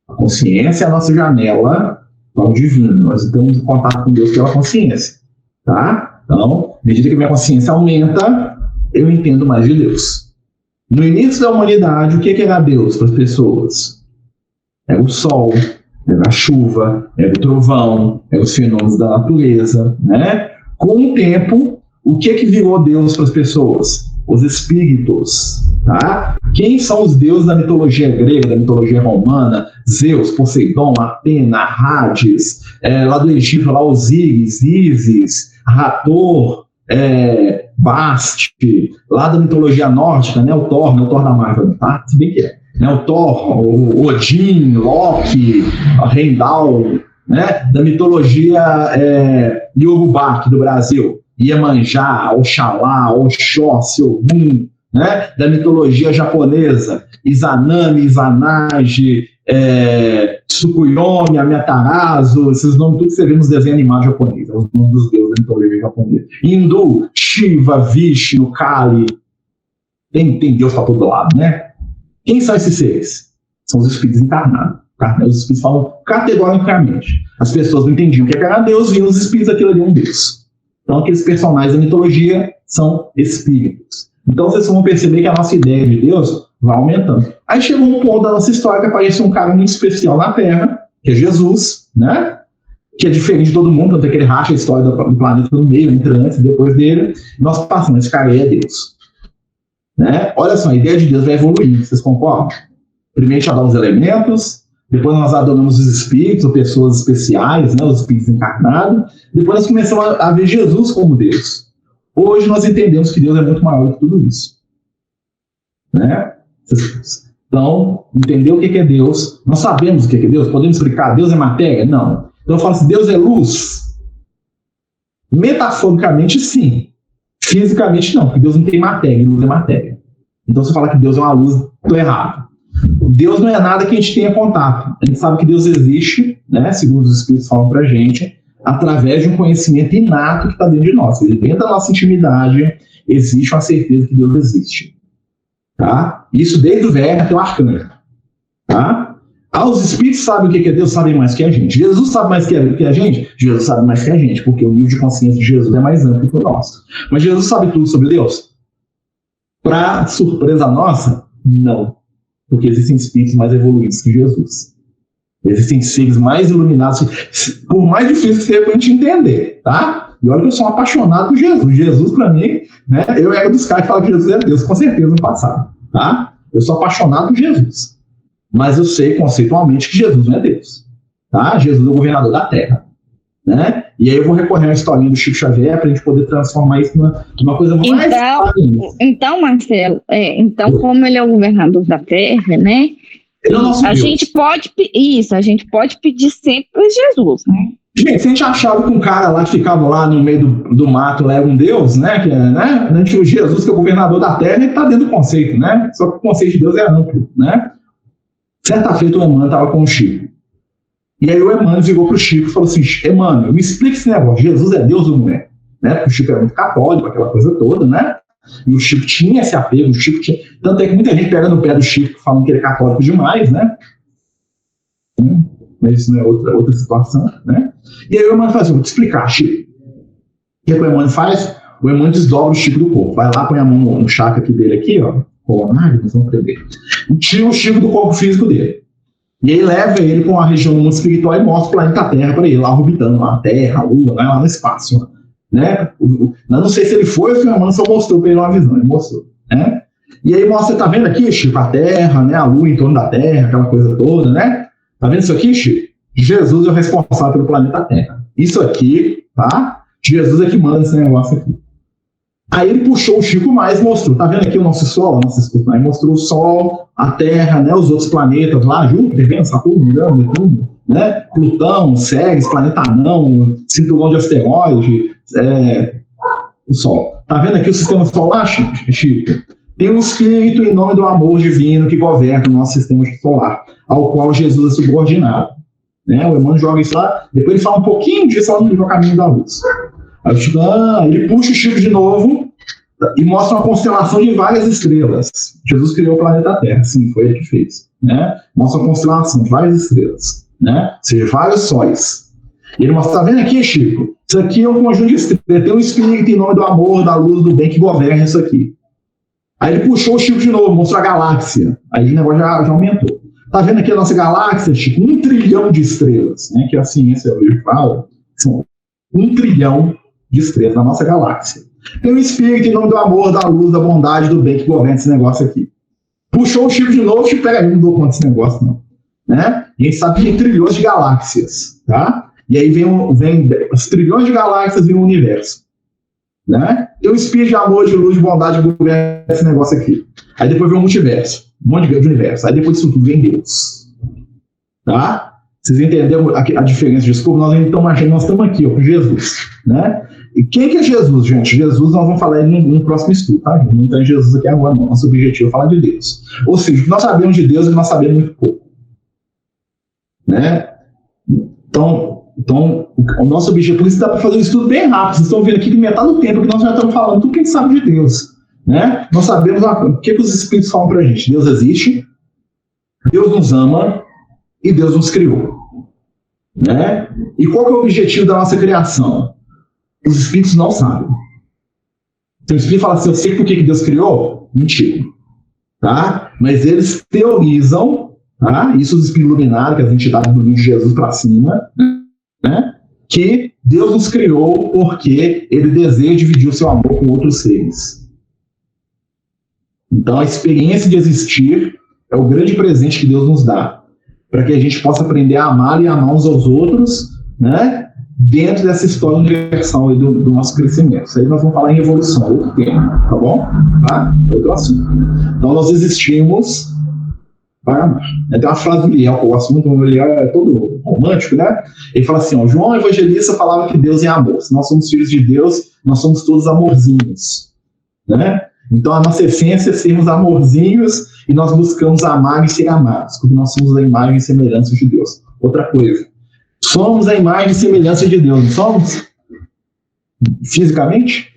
A consciência é a nossa janela ao divino. Nós estamos em contato com Deus pela consciência. Tá? Então, à medida que minha consciência aumenta, eu entendo mais de Deus. No início da humanidade, o que era Deus para as pessoas? Era o sol, era a chuva, era o trovão, eram os fenômenos da natureza, né? Com o tempo, o que virou Deus para as pessoas? Os espíritos, tá? Quem são os deuses da mitologia grega, da mitologia romana? Zeus, Poseidon, Atena, Hades, lá do Egito, lá Osíris, Ísis, Hathor, Bast, lá da mitologia nórdica, né? O Thor da Marvel, tá? Se bem que é. Né? O Thor, o Odin, Loki, Heimdall, né? Da mitologia Yorubá, aqui do Brasil. Iemanjá, Oxalá, Oxóssi, Ogum, né? Da mitologia japonesa, Izanami, Izanagi, Tsukuyomi, Amaterasu, esses nomes tudo que você vê nos desenhos animados japoneses, os nomes dos deuses da mitologia japonesa. Hindu, Shiva, Vishnu, Kali, tem Deus para todo lado, né? Quem são esses seres? São os espíritos encarnados. Os espíritos falam categoricamente. As pessoas não entendiam o que era Deus, viam os espíritos, aquilo ali é um Deus. Então, aqueles personagens da mitologia são espíritos. Então, vocês vão perceber que a nossa ideia de Deus vai aumentando. Aí chegou um ponto da nossa história que apareceu um cara muito especial na Terra, que é Jesus, né? Que é diferente de todo mundo, tanto é que ele racha a história do planeta no meio, entre antes e depois dele. E nós passamos, esse cara aí é Deus. Né? Olha só, a ideia de Deus vai evoluir, vocês concordam? Primeiro a gente dá os elementos, depois nós adoramos os espíritos, ou pessoas especiais, né, os espíritos encarnados. Depois nós começamos a ver Jesus como Deus. Hoje nós entendemos que Deus é muito maior do que tudo isso. Né? Então, entender o que é Deus, nós sabemos o que é Deus, podemos explicar, Deus é matéria? Não. Então eu falo assim, Deus é luz? Metaforicamente, sim. Fisicamente, não, porque Deus não tem matéria, luz é matéria. Então você fala que Deus é uma luz, estou errado. Deus não é nada que a gente tenha contato. A gente sabe que Deus existe, né, segundo os Espíritos falam pra gente, através de um conhecimento inato que está dentro de nós. Dentro da nossa intimidade, existe uma certeza que Deus existe. Tá? Isso desde o verbo até o arcanjo. Tá? Os Espíritos sabem o que é Deus, sabem mais que a gente. Jesus sabe mais que a gente? Jesus sabe mais que a gente, porque o nível de consciência de Jesus é mais amplo que o nosso. Mas Jesus sabe tudo sobre Deus? Para surpresa nossa, não. Porque existem espíritos mais evoluídos que Jesus. Existem seres mais iluminados, por mais difícil que seja para a gente entender, tá? E olha que eu sou um apaixonado por Jesus. Jesus, para mim, né, eu era dos caras que falam que Jesus é Deus, com certeza, no passado, tá? Eu sou apaixonado por Jesus. Mas eu sei conceitualmente que Jesus não é Deus, tá? Jesus é o governador da Terra, né? E aí eu vou recorrer à historinha do Chico Xavier para a gente poder transformar isso numa coisa mais... Então, Marcelo, como ele é o governador da Terra, né? Ele é o nosso Deus. A gente pode pedir sempre para Jesus, né? Gente, se a gente achava que um cara lá que ficava lá no meio do mato lá era um Deus, né? A gente, o Jesus, que é o governador da Terra, ele está dentro do conceito, né? Só que o conceito de Deus é amplo, né? Certa feita o Emmanuel estava com o Chico. E aí o Emmanuel virou para o Chico e falou assim, Emmanuel, me explica esse negócio, Jesus é Deus ou não é? Né? Porque o Chico era muito católico, aquela coisa toda, né? E o Chico tinha esse apego, tanto é que muita gente pega no pé do Chico falando que ele é católico demais, né? Mas isso não é outra situação, né? E aí o Emmanuel fala assim, vou te explicar, Chico. O que o Emmanuel faz? O Emmanuel desdobra o Chico do corpo. Vai lá, põe a mão no chakra aqui dele aqui, ó. Coronário, nós vamos aprender. E tira o Chico do corpo físico dele. E aí leva ele para uma região do mundo espiritual e mostra o planeta Terra para ele, lá orbitando, lá a Terra, a Lua, lá no espaço. Né? Eu não sei se ele foi ou se o Emmanuel só mostrou para ele uma visão, ele mostrou. Né? E aí mostra, tá vendo aqui, Chico, a Terra, né? A Lua em torno da Terra, aquela coisa toda, né? Tá vendo isso aqui, Chico? Jesus é o responsável pelo planeta Terra. Isso aqui, tá? Jesus é que manda esse negócio aqui. Aí ele puxou o Chico mais e mostrou, tá vendo aqui o nosso Sol, a nossa estrutura? Aí mostrou o Sol, a Terra, né, os outros planetas lá, Júpiter, Vênus, Saturno, Urano, Netuno, né, Plutão, Ceres, Planeta Anão, Cinturão de Asteroide, o Sol. Tá vendo aqui o sistema solar, Chico? Tem um espírito em nome do amor divino que governa o nosso sistema solar, ao qual Jesus é subordinado. Né? O Emmanuel joga isso lá, depois ele fala um pouquinho disso lá no livro Caminho da Luz. Aí o Chico, ele puxa o Chico de novo e mostra uma constelação de várias estrelas. Jesus criou o planeta Terra, sim, foi ele que fez. Né? Mostra uma constelação de várias estrelas, né? Ou seja, vários sóis. E ele mostra, tá vendo aqui, Chico? Isso aqui é um conjunto de estrelas, tem um espírito em nome do amor, da luz, do bem que governa isso aqui. Aí ele puxou o Chico de novo, mostrou a galáxia. Aí o negócio já aumentou. Tá vendo aqui a nossa galáxia, Chico? 1 trilhão de estrelas, né? Que a ciência hoje fala. São 1 trilhão de estrelas na nossa galáxia. Tem um espírito em nome do amor, da luz, da bondade, do bem que governa esse negócio aqui. Puxou o Chico de novo, Chico, pega aí, não dou conta desse negócio, não. Né? E a gente sabe que tem trilhões de galáxias, tá? E aí vem os trilhões de galáxias e o universo. Né? Tem um espírito de amor, de luz, de bondade que governa esse negócio aqui. Aí depois vem o multiverso, um monte de universo. Aí depois disso tudo vem Deus. Tá? Vocês entenderam a diferença de escopo? Nós estamos aqui, ó, com Jesus. Né? E quem que é Jesus, gente? Jesus, nós vamos falar no próximo estudo, tá? Não tem Jesus aqui agora, não. Nosso objetivo é falar de Deus. Ou seja, o que nós sabemos de Deus é que nós sabemos muito pouco. Né? Então, o nosso objetivo, por isso dá para fazer um estudo bem rápido. Vocês estão vendo aqui que metade do tempo que nós já estamos falando tudo que a gente sabe de Deus. Né? Nós sabemos o que os Espíritos falam para a gente. Deus existe, Deus nos ama e Deus nos criou. Né? E qual que é o objetivo da nossa criação? Os Espíritos não sabem. Se o Espírito fala assim, eu sei por que Deus criou, mentira. Tá? Mas eles teorizam, tá? Isso os Espíritos iluminados, que as entidades do de Jesus para cima, né? Que Deus nos criou porque Ele deseja dividir o seu amor com outros seres. Então, a experiência de existir é o grande presente que Deus nos dá, para que a gente possa aprender a amar e amar uns aos outros, né? Dentro dessa história universal aí do nosso crescimento. Isso aí nós vamos falar em evolução, outro tema, tá bom? Tá? Outro assunto. Então, nós existimos para amar. Tem uma frase do Liel, que eu gosto muito, o Liel é todo romântico, né? Ele fala assim, ó, João Evangelista falava que Deus é amor. Se nós somos filhos de Deus, nós somos todos amorzinhos. Né? Então, a nossa essência é sermos amorzinhos e nós buscamos amar e ser amados, porque nós somos a imagem e semelhança de Deus. Outra coisa, somos a imagem e semelhança de Deus, não somos? Fisicamente?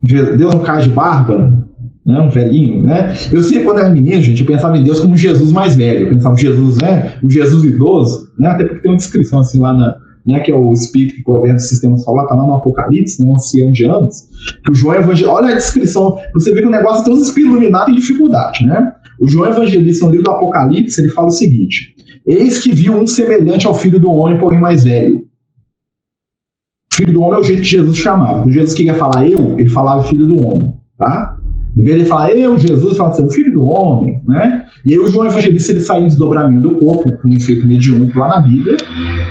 Deus não cai de barba, né? Um velhinho, né? Eu sei, quando era menino, gente, eu pensava em Deus como Jesus mais velho. Eu pensava em Jesus, né? O Jesus idoso, né? Até porque tem uma descrição assim lá né, que é o espírito que governa o sistema solar, tá lá no Apocalipse, né, um ancião de anos, que o João Evangelista, olha a descrição, você vê que o negócio tem os espíritos iluminados em dificuldade, né? O João Evangelista, no livro do Apocalipse, ele fala o seguinte, eis que viu um semelhante ao filho do homem, porém mais velho. O filho do homem é o jeito que Jesus chamava. Quando Jesus queria falar eu, ele falava filho do homem, tá? Em vez de falar eu, Jesus, ele fala assim, o filho do homem, né? E aí o João Evangelista, ele sai em desdobramento do corpo, com um efeito mediúnico lá na Bíblia,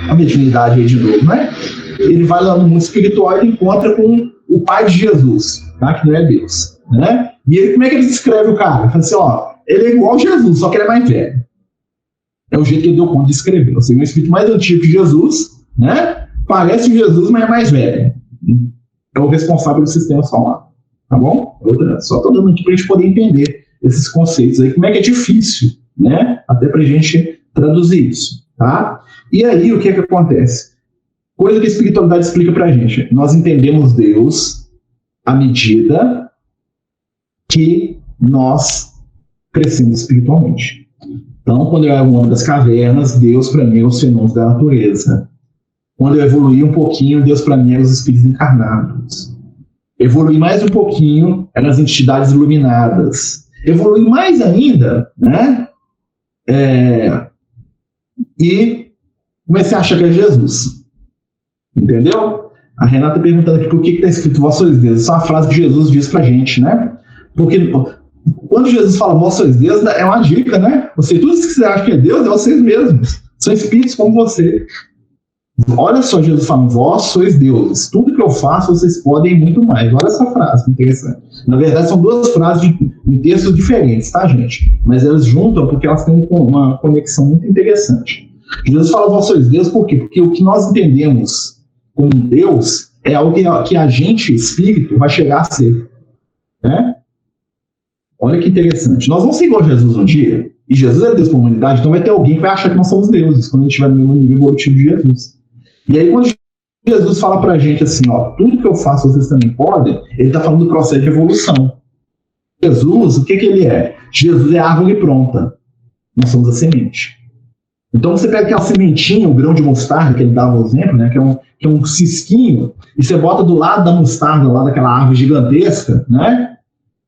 a mediunidade aí de novo, né? Ele vai lá no mundo espiritual e encontra com o pai de Jesus, tá? Que não é Deus, né? E ele, como é que ele descreve o cara? Ele fala assim, ó, ele é igual a Jesus, só que ele é mais velho. É o jeito que ele deu conta de escrever. Ou seja, um espírito mais antigo que Jesus, né? Parece Jesus, mas é mais velho. É o responsável do sistema solar. Tá bom? Só estou dando aqui para a gente poder entender esses conceitos aí, como é que é difícil, né? Até para a gente traduzir isso, tá? E aí, o que é que acontece? Coisa que a espiritualidade explica para a gente. Nós entendemos Deus à medida que nós crescemos espiritualmente. Então, quando eu era um homem das cavernas, Deus para mim é os fenômenos da natureza. Quando eu evoluí um pouquinho, Deus para mim eram os espíritos encarnados. Evoluir mais um pouquinho eram as entidades iluminadas. Evoluir mais ainda, né? E comecei a achar que é Jesus. Entendeu? A Renata perguntando aqui por que está escrito vós sois Deus. Essa é uma frase que Jesus diz pra gente, né? Porque quando Jesus fala vós sois Deus, é uma dica, né? Você, tudo isso que você acha que é Deus, é vocês mesmos. São espíritos como você. Olha só, Jesus falando, vós sois deuses. Tudo que eu faço, vocês podem e muito mais. Olha essa frase, que interessante. Na verdade, são duas frases em textos diferentes, tá, gente? Mas elas juntam porque elas têm uma conexão muito interessante. Jesus fala, vós sois Deus, por quê? Porque o que nós entendemos como Deus é algo que a gente, espírito, vai chegar a ser. Né? Olha que interessante. Nós vamos ser igual a Jesus um dia, e Jesus é Deus para a humanidade, então vai ter alguém que vai achar que nós somos deuses, quando a gente estiver no nível evolutivo de Jesus. E aí, quando Jesus fala pra gente assim, ó, tudo que eu faço vocês também podem, ele está falando do processo de evolução. Jesus, o que ele é? Jesus é a árvore pronta. Nós somos a semente. Então você pega aquela sementinha, o grão de mostarda, que ele dava o exemplo, né, que é um cisquinho, e você bota do lado da mostarda, lá daquela árvore gigantesca, né,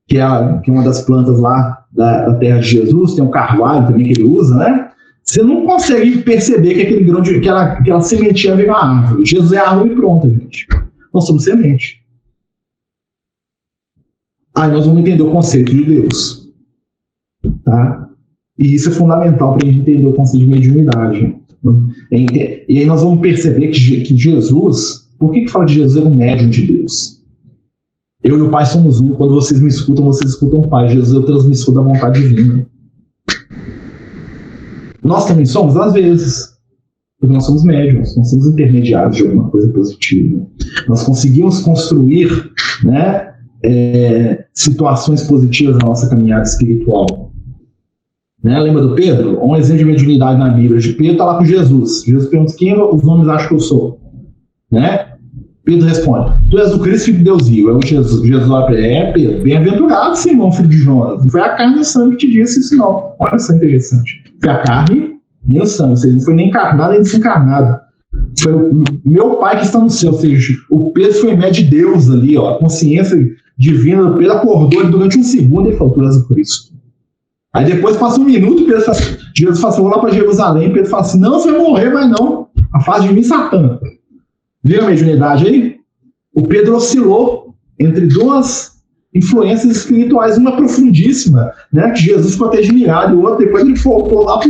que é uma das plantas lá da terra de Jesus, tem um carvalho também que ele usa, né? Você não consegue perceber que aquele grão aquela sementinha veio uma árvore. Jesus é a árvore pronta, gente. Nós somos semente. Aí nós vamos entender o conceito de Deus. Tá? E isso é fundamental para a gente entender o conceito de mediunidade. E aí nós vamos perceber que Jesus, por que fala de Jesus é um médium de Deus? Eu e o Pai somos um. Quando vocês me escutam, vocês escutam o Pai. Jesus é o transmissor da vontade divina. Nós também somos, às vezes, porque nós somos médiums, nós somos intermediários de alguma coisa positiva. Nós conseguimos construir, né, situações positivas na nossa caminhada espiritual. Né? Lembra do Pedro? Um exemplo de mediunidade na Bíblia. De Pedro está lá com Jesus. Jesus pergunta: quem os homens acham que eu sou? Né? Pedro responde: tu és o Cristo, filho de Deus vivo. É o Jesus olha para ele: Pedro, bem-aventurado, Simão, filho de Jonas. Não foi a carne e o sangue que te disse isso, não. Olha só, interessante. Foi a carne nem o sangue, ou seja, não foi nem encarnado nem desencarnado. Foi o meu Pai que está no céu, ou seja, o Pedro foi médio de Deus ali, ó, a consciência divina do Pedro acordou ele durante um segundo e falou: tu és o Cristo. Aí depois passa um minuto, Jesus fala: vou lá para Jerusalém. Pedro fala assim: não, você vai morrer, mas não. Afasta de mim, Satã. Viu a mediunidade aí? O Pedro oscilou entre duas influências espirituais, uma profundíssima, né, que Jesus ficou até admirado, e o outro depois ele voltou lá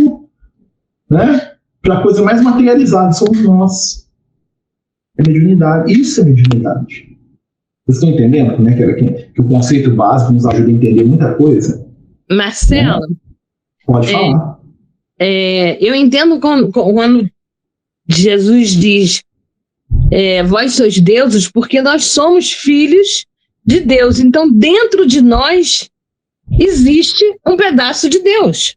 para a coisa mais materializada, somos nós. É mediunidade. Isso é mediunidade. Vocês estão entendendo como é que o conceito básico nos ajuda a entender muita coisa? Marcelo, pode falar. Eu entendo quando Jesus diz: vós sois deuses, porque nós somos filhos de Deus. Então, dentro de nós existe um pedaço de Deus.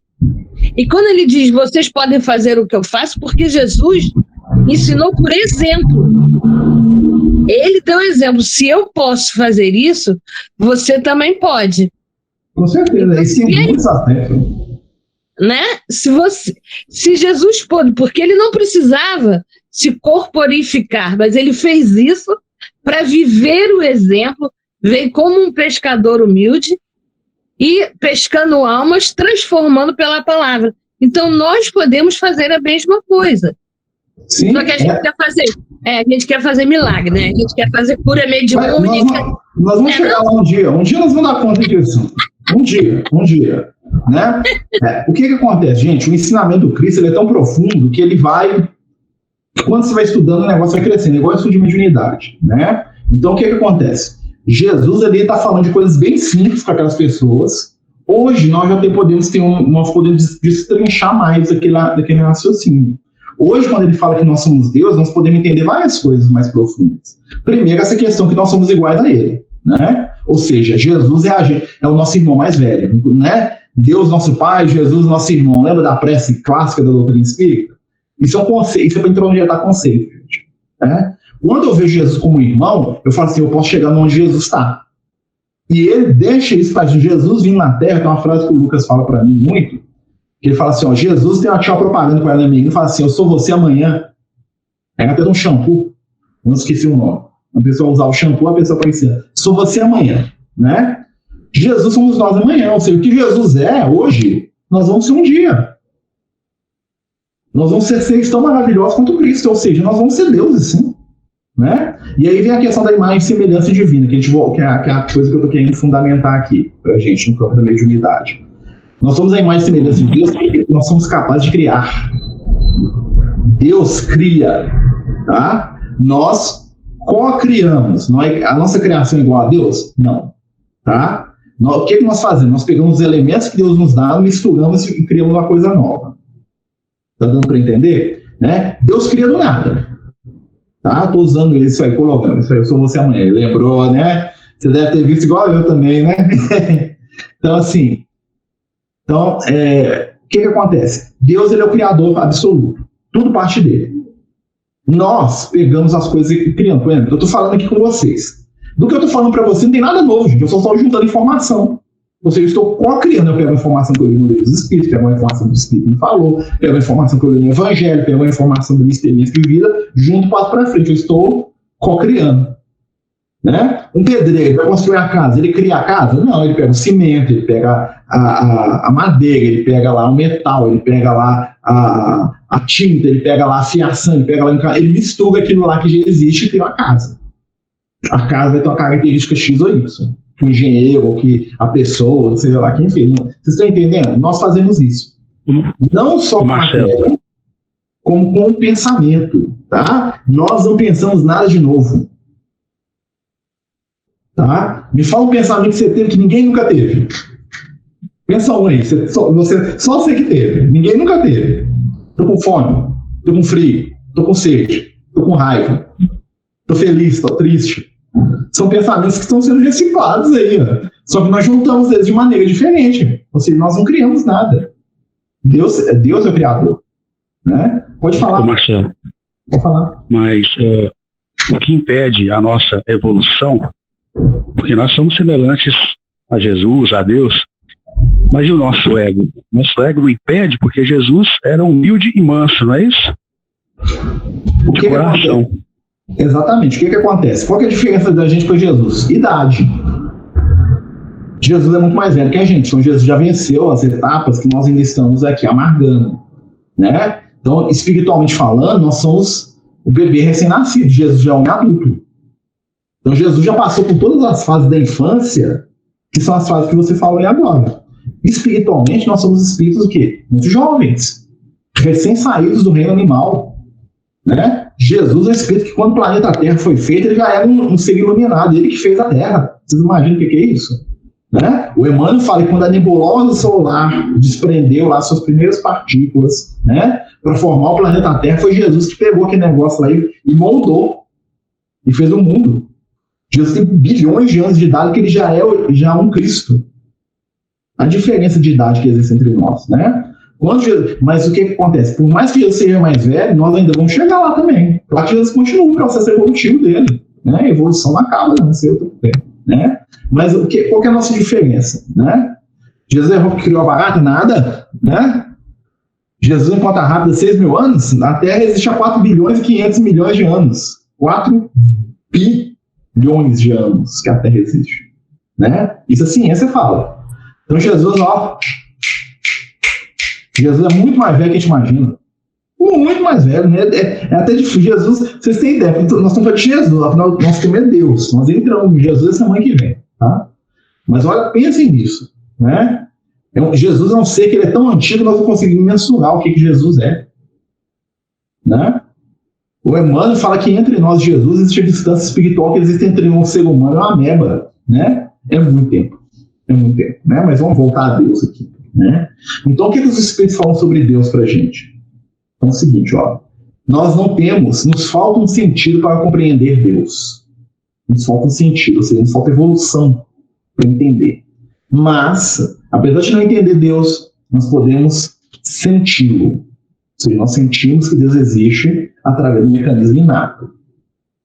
E quando ele diz: vocês podem fazer o que eu faço, porque Jesus ensinou por exemplo. Ele deu exemplo: se eu posso fazer isso, você também pode. Com certeza, isso tem muitos aspectos. Né? Se Jesus pôde, porque ele não precisava se corporificar, mas ele fez isso para viver o exemplo, veio como um pescador humilde e pescando almas, transformando pela palavra. Então nós podemos fazer a mesma coisa. Sim, só que a gente quer fazer. A gente quer fazer milagre, né? A gente quer fazer cura mediúnica. Nós vamos chegar lá um dia nós vamos dar conta disso. Um dia, né? O que acontece, gente? O ensinamento do Cristo ele é tão profundo que ele vai, quando você vai estudando, o negócio vai crescendo, igual estudo de mediunidade, né? Então, o que acontece? Jesus ali está falando de coisas bem simples para aquelas pessoas. Hoje, nós já podemos destrinchar mais daquele raciocínio. Hoje, quando ele fala que nós somos Deus, nós podemos entender várias coisas mais profundas. Primeiro, essa questão que nós somos iguais a ele, né? Ou seja, Jesus é o nosso irmão mais velho, né? Deus, nosso Pai, Jesus, nosso irmão. Lembra da prece clássica da doutrina espírita? Isso é um conceito, isso é para introjetar conceito, gente. Né? Quando eu vejo Jesus como irmão, eu falo assim: eu posso chegar onde Jesus está. E ele deixa isso para Jesus vindo na Terra, que é uma frase que o Lucas fala para mim muito, que ele fala assim: ó, Jesus tem uma propaganda com ela amiga, ele fala assim: eu sou você amanhã. Aí até um shampoo, não esqueci o nome. A pessoa usar o shampoo, a pessoa aparecia: sou você amanhã, né? Jesus somos nós amanhã, ou seja, o que Jesus é hoje, nós vamos ser um dia. Nós vamos ser seres tão maravilhosos quanto Cristo, ou seja, nós vamos ser deuses, sim. Né? E aí vem a questão da imagem e semelhança divina, que é a coisa que eu estou querendo fundamentar aqui para a gente no campo da mediunidade. Nós somos a imagem e semelhança de Deus porque nós somos capazes de criar. Deus cria, tá? Nós co-criamos. A nossa criação é igual a Deus? Não. Tá? O que nós fazemos? Nós pegamos os elementos que Deus nos dá, misturamos e criamos uma coisa nova. Tá dando para entender? Né? Deus cria do nada. Tá? Estou usando isso aí, colocando isso aí, eu sou você amanhã. Ele lembrou, né? Você deve ter visto igual eu também, né? Então, assim... Então, o que acontece? Deus ele é o criador absoluto. Tudo parte dele. Nós pegamos as coisas e criamos. Por exemplo, eu estou falando aqui com vocês. Do que eu estou falando para vocês não tem nada novo, gente. Eu só juntando informação. Ou seja, eu estou co-criando. Eu pego a informação que eu li no livro dos Espíritos, pego a informação que o Espírito me falou, pego a informação que eu li no Evangelho, pego a informação da minha experiência de vida, junto, passo para frente. Eu estou co-criando. Né? Um pedreiro vai construir a casa, ele cria a casa? Não, ele pega o cimento, ele pega a madeira, ele pega lá o metal, ele pega lá a tinta, ele pega lá a fiação, ele mistura aquilo lá que já existe e cria uma casa. A casa vai ter uma característica X ou Y. Que o engenheiro, ou que a pessoa, seja lá quem fez. Vocês estão entendendo? Nós fazemos isso. Não só com a matéria, como com o pensamento. Tá? Nós não pensamos nada de novo. Tá? Me fala um pensamento que você teve que ninguém nunca teve. Pensa um aí. Só você que teve. Ninguém nunca teve. Tô com fome. Tô com frio. Tô com sede. Tô com raiva. Tô feliz. Tô triste. São pensamentos que estão sendo reciclados aí. Ó. Só que nós juntamos eles de maneira diferente. Ou seja, nós não criamos nada. Deus é o Criador. Né? Pode falar. Marcelo. Pode falar. Mas o que impede a nossa evolução, porque nós somos semelhantes a Jesus, a Deus, mas e o nosso ego? Nosso ego não impede, porque Jesus era humilde e manso, não é isso? De coração. Exatamente. O que acontece? Qual que é a diferença da gente com Jesus? Idade. Jesus é muito mais velho que a gente, então Jesus já venceu as etapas que nós ainda estamos aqui amargando. Né? Então, espiritualmente falando, nós somos o bebê recém-nascido. Jesus já é um adulto. Então, Jesus já passou por todas as fases da infância, que são as fases que você falou aí agora. Espiritualmente, nós somos espíritos o quê? Muito jovens, recém-saídos do reino animal. Né? Jesus é o espírito que, quando o planeta Terra foi feito, ele já era um ser iluminado, ele que fez a Terra. Vocês imaginam o que é isso? Né? O Emmanuel fala que quando a nebulosa solar desprendeu lá suas primeiras partículas, né, para formar o planeta Terra, foi Jesus que pegou aquele negócio lá e moldou e fez o mundo. Jesus tem bilhões de anos de idade, que ele já é um Cristo. A diferença de idade que existe entre nós, né? Mas o que acontece? Por mais que Jesus seja mais velho, nós ainda vamos chegar lá também. Claro que Jesus continua o processo evolutivo dele, né? A evolução não acaba, não sei o tempo, né? Mas qual que é a nossa diferença, né? Jesus errou que criou a barata? Nada, né? Jesus, em conta rápida, 6 mil anos, na Terra existe há 4 bilhões e 500 milhões de anos. 4 bilhões de anos que a Terra existe, né? Isso a ciência fala. Então Jesus, Jesus é muito mais velho que a gente imagina. Muito mais velho, né? É até difícil. Jesus, vocês têm ideia, nós estamos falando de Jesus, afinal, nós temos é Deus. Nós entramos em Jesus semana que vem, tá? Mas olha, pensem nisso, né? Jesus é um ser que ele é tão antigo que nós não conseguimos mensurar o que Jesus é, né? O Emmanuel fala que entre nós e Jesus existe a distância espiritual que existe entre um ser humano e uma ameba, né? É muito tempo, né? Mas vamos voltar a Deus aqui, né? Então, o que os Espíritos falam sobre Deus pra gente? Então é o seguinte, ó, nos falta um sentido para compreender Deus. Nos falta um sentido, ou seja, nos falta evolução para entender. Mas, apesar de não entender Deus, nós podemos senti-lo. Ou seja, nós sentimos que Deus existe através do mecanismo inato.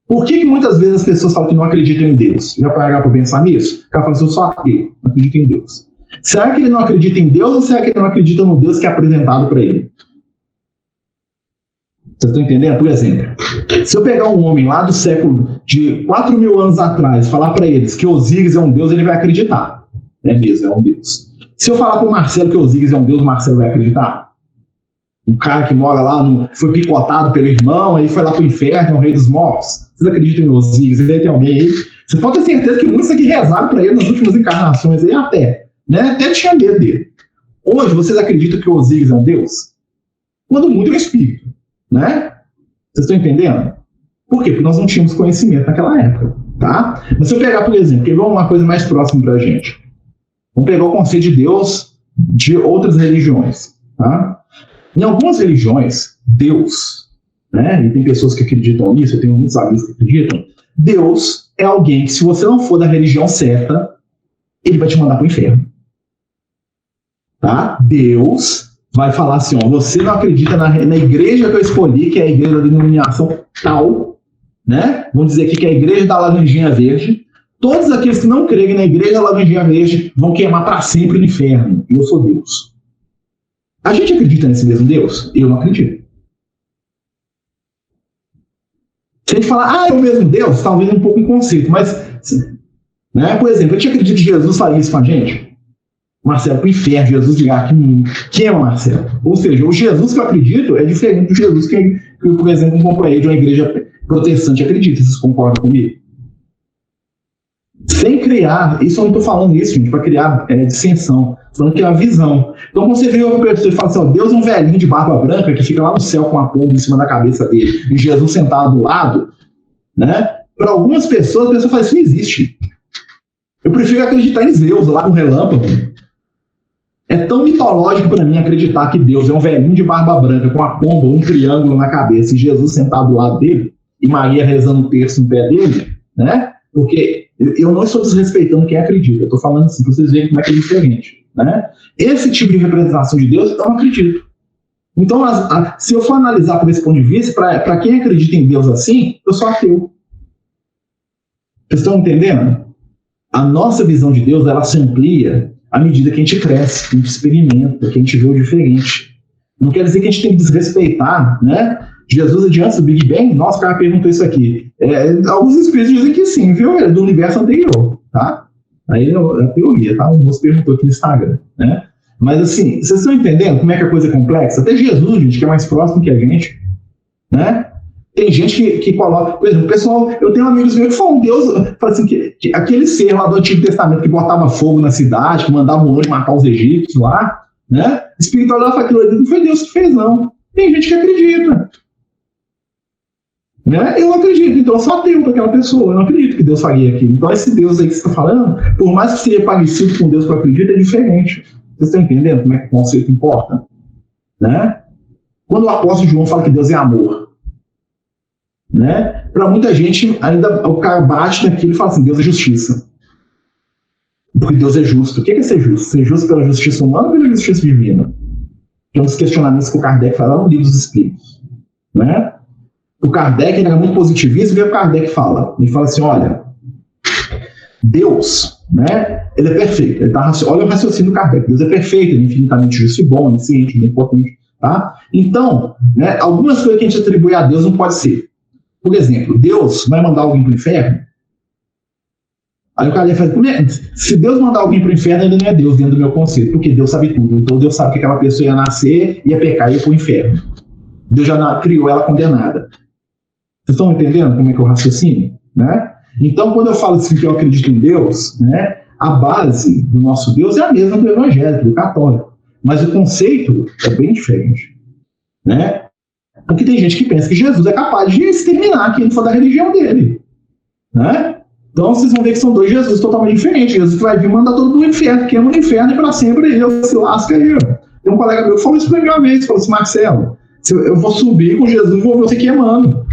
Por que muitas vezes as pessoas falam que não acreditam em Deus? Já pararam para pensar nisso? O cara fala assim, eu só ateu, não acredito em Deus. Será que ele não acredita em Deus ou será que ele não acredita no Deus que é apresentado para ele? Vocês estão entendendo? Por exemplo, se eu pegar um homem lá do século de 4 mil anos atrás, falar para eles que Osíris é um deus, ele vai acreditar. É mesmo, é um deus. Se eu falar para o Marcelo que Osíris é um deus, o Marcelo vai acreditar? Um cara que mora lá, foi picotado pelo irmão, aí foi lá para o inferno, é o rei dos mortos. Vocês acreditam em Osíris? Ele tem alguém aí? Você pode ter certeza que muitos aqui rezaram para ele nas últimas encarnações, aí até tinha medo dele. Hoje, vocês acreditam que Osíris é um deus? Todo mundo é um espírito. Né? Vocês estão entendendo? Por quê? Porque nós não tínhamos conhecimento naquela época, tá? Mas se eu pegar, por exemplo, pegar uma coisa mais próxima pra gente, vamos pegar o conceito de Deus de outras religiões, tá? Em algumas religiões, Deus, né? E tem pessoas que acreditam nisso, eu tenho muitos amigos que acreditam, Deus é alguém que, se você não for da religião certa, ele vai te mandar pro inferno, tá? Deus vai falar assim, ó, você não acredita na igreja que eu escolhi, que é a igreja da denominação tal, né? Vamos dizer aqui que é a igreja da Laranjinha Verde. Todos aqueles que não creem na igreja da Laranjinha Verde vão queimar para sempre no inferno. Eu sou Deus. A gente acredita nesse mesmo Deus? Eu não acredito. Se a gente falar, é o mesmo Deus, talvez um pouco em conceito, mas, né, por exemplo, a gente acredita que Jesus faria isso com a gente? Marcelo, pro inferno, Jesus dirá quem é o Marcelo? Ou seja, o Jesus que eu acredito é diferente do Jesus que por exemplo, um companheiro de uma igreja protestante acredita. Vocês concordam comigo? Sem criar, isso eu não estou falando isso, gente, para criar dissensão, falando que é a visão. Então, quando você vê uma pessoa e fala assim, ó, Deus é um velhinho de barba branca que fica lá no céu com a pomba em cima da cabeça dele, e Jesus sentado do lado, né? Para algumas pessoas, a pessoa fala, isso não existe. Eu prefiro acreditar em Zeus, lá com o relâmpago. É tão mitológico para mim acreditar que Deus é um velhinho de barba branca com a pomba, um triângulo na cabeça, e Jesus sentado do lado dele, e Maria rezando o terço no pé dele, né? Porque eu não estou desrespeitando quem acredita, eu estou falando assim, para vocês verem como é que é diferente, né? Esse tipo de representação de Deus, eu não acredito. Então, se eu for analisar por esse ponto de vista, para quem acredita em Deus assim, eu sou ateu. Vocês estão entendendo? A nossa visão de Deus, ela se amplia à medida que a gente cresce, que a gente experimenta, que a gente vê o diferente. Não quer dizer que a gente tem que desrespeitar, né? Jesus adiante do Big Bang? Nossa, o cara perguntou isso aqui. Alguns espíritos dizem que sim, viu? É do universo anterior, tá? Aí é a teoria, tá? O moço perguntou aqui no Instagram, né? Mas assim, vocês estão entendendo como é que a coisa é complexa? Até Jesus, gente, que é mais próximo que a gente, né? Tem gente que coloca, por exemplo, pessoal, eu tenho amigos meus que falam, Deus, fala assim, que aquele ser lá do Antigo Testamento que botava fogo na cidade, que mandava um anjo matar os egípcios lá, né? Espiritualidade para aquilo ali, não foi Deus que fez, não. Tem gente que acredita. Né? Eu não acredito, então eu sou ateu para aquela pessoa, eu não acredito que Deus faria aquilo. Então esse Deus aí que você está falando, por mais que seja parecido com Deus que eu acredito, é diferente. Vocês estão entendendo como é que o conceito importa? Né? Quando o apóstolo João fala que Deus é amor, né? Para muita gente, ainda o cara bate naquilo e fala assim, Deus é justiça. Porque Deus é justo. O que é ser justo? Ser justo pela justiça humana ou pela justiça divina? Tem uns questionamentos que o Kardec fala no Livro dos Espíritos. Né? O Kardec ele era muito positivista, e o Kardec fala. Ele fala assim, olha, Deus, né, ele é perfeito. Olha o raciocínio do Kardec. Deus é perfeito, ele é infinitamente justo e bom, onisciente, onipotente. Tá? Então, né, algumas coisas que a gente atribui a Deus não pode ser. Por exemplo, Deus vai mandar alguém para o inferno? Aí o cara fala, se Deus mandar alguém para o inferno, ele não é Deus dentro do meu conceito, porque Deus sabe tudo. Então Deus sabe que aquela pessoa ia nascer, ia pecar e ia para o inferno. Deus já criou ela condenada. Vocês estão entendendo como é que é o raciocínio? Né? Então, quando eu falo assim que eu acredito em Deus, né, a base do nosso Deus é a mesma do evangélico, do católico. Mas o conceito é bem diferente. Né? Porque tem gente que pensa que Jesus é capaz de exterminar quem for da religião dele. Né? Então vocês vão ver que são dois Jesus totalmente diferentes. Jesus que vai vir mandar todo mundo no inferno, queima no inferno e para sempre ele se lasca aí. Tem um colega meu que falou isso pra mim uma vez, falou assim, Marcelo, eu vou subir com Jesus e vou ver você queimando.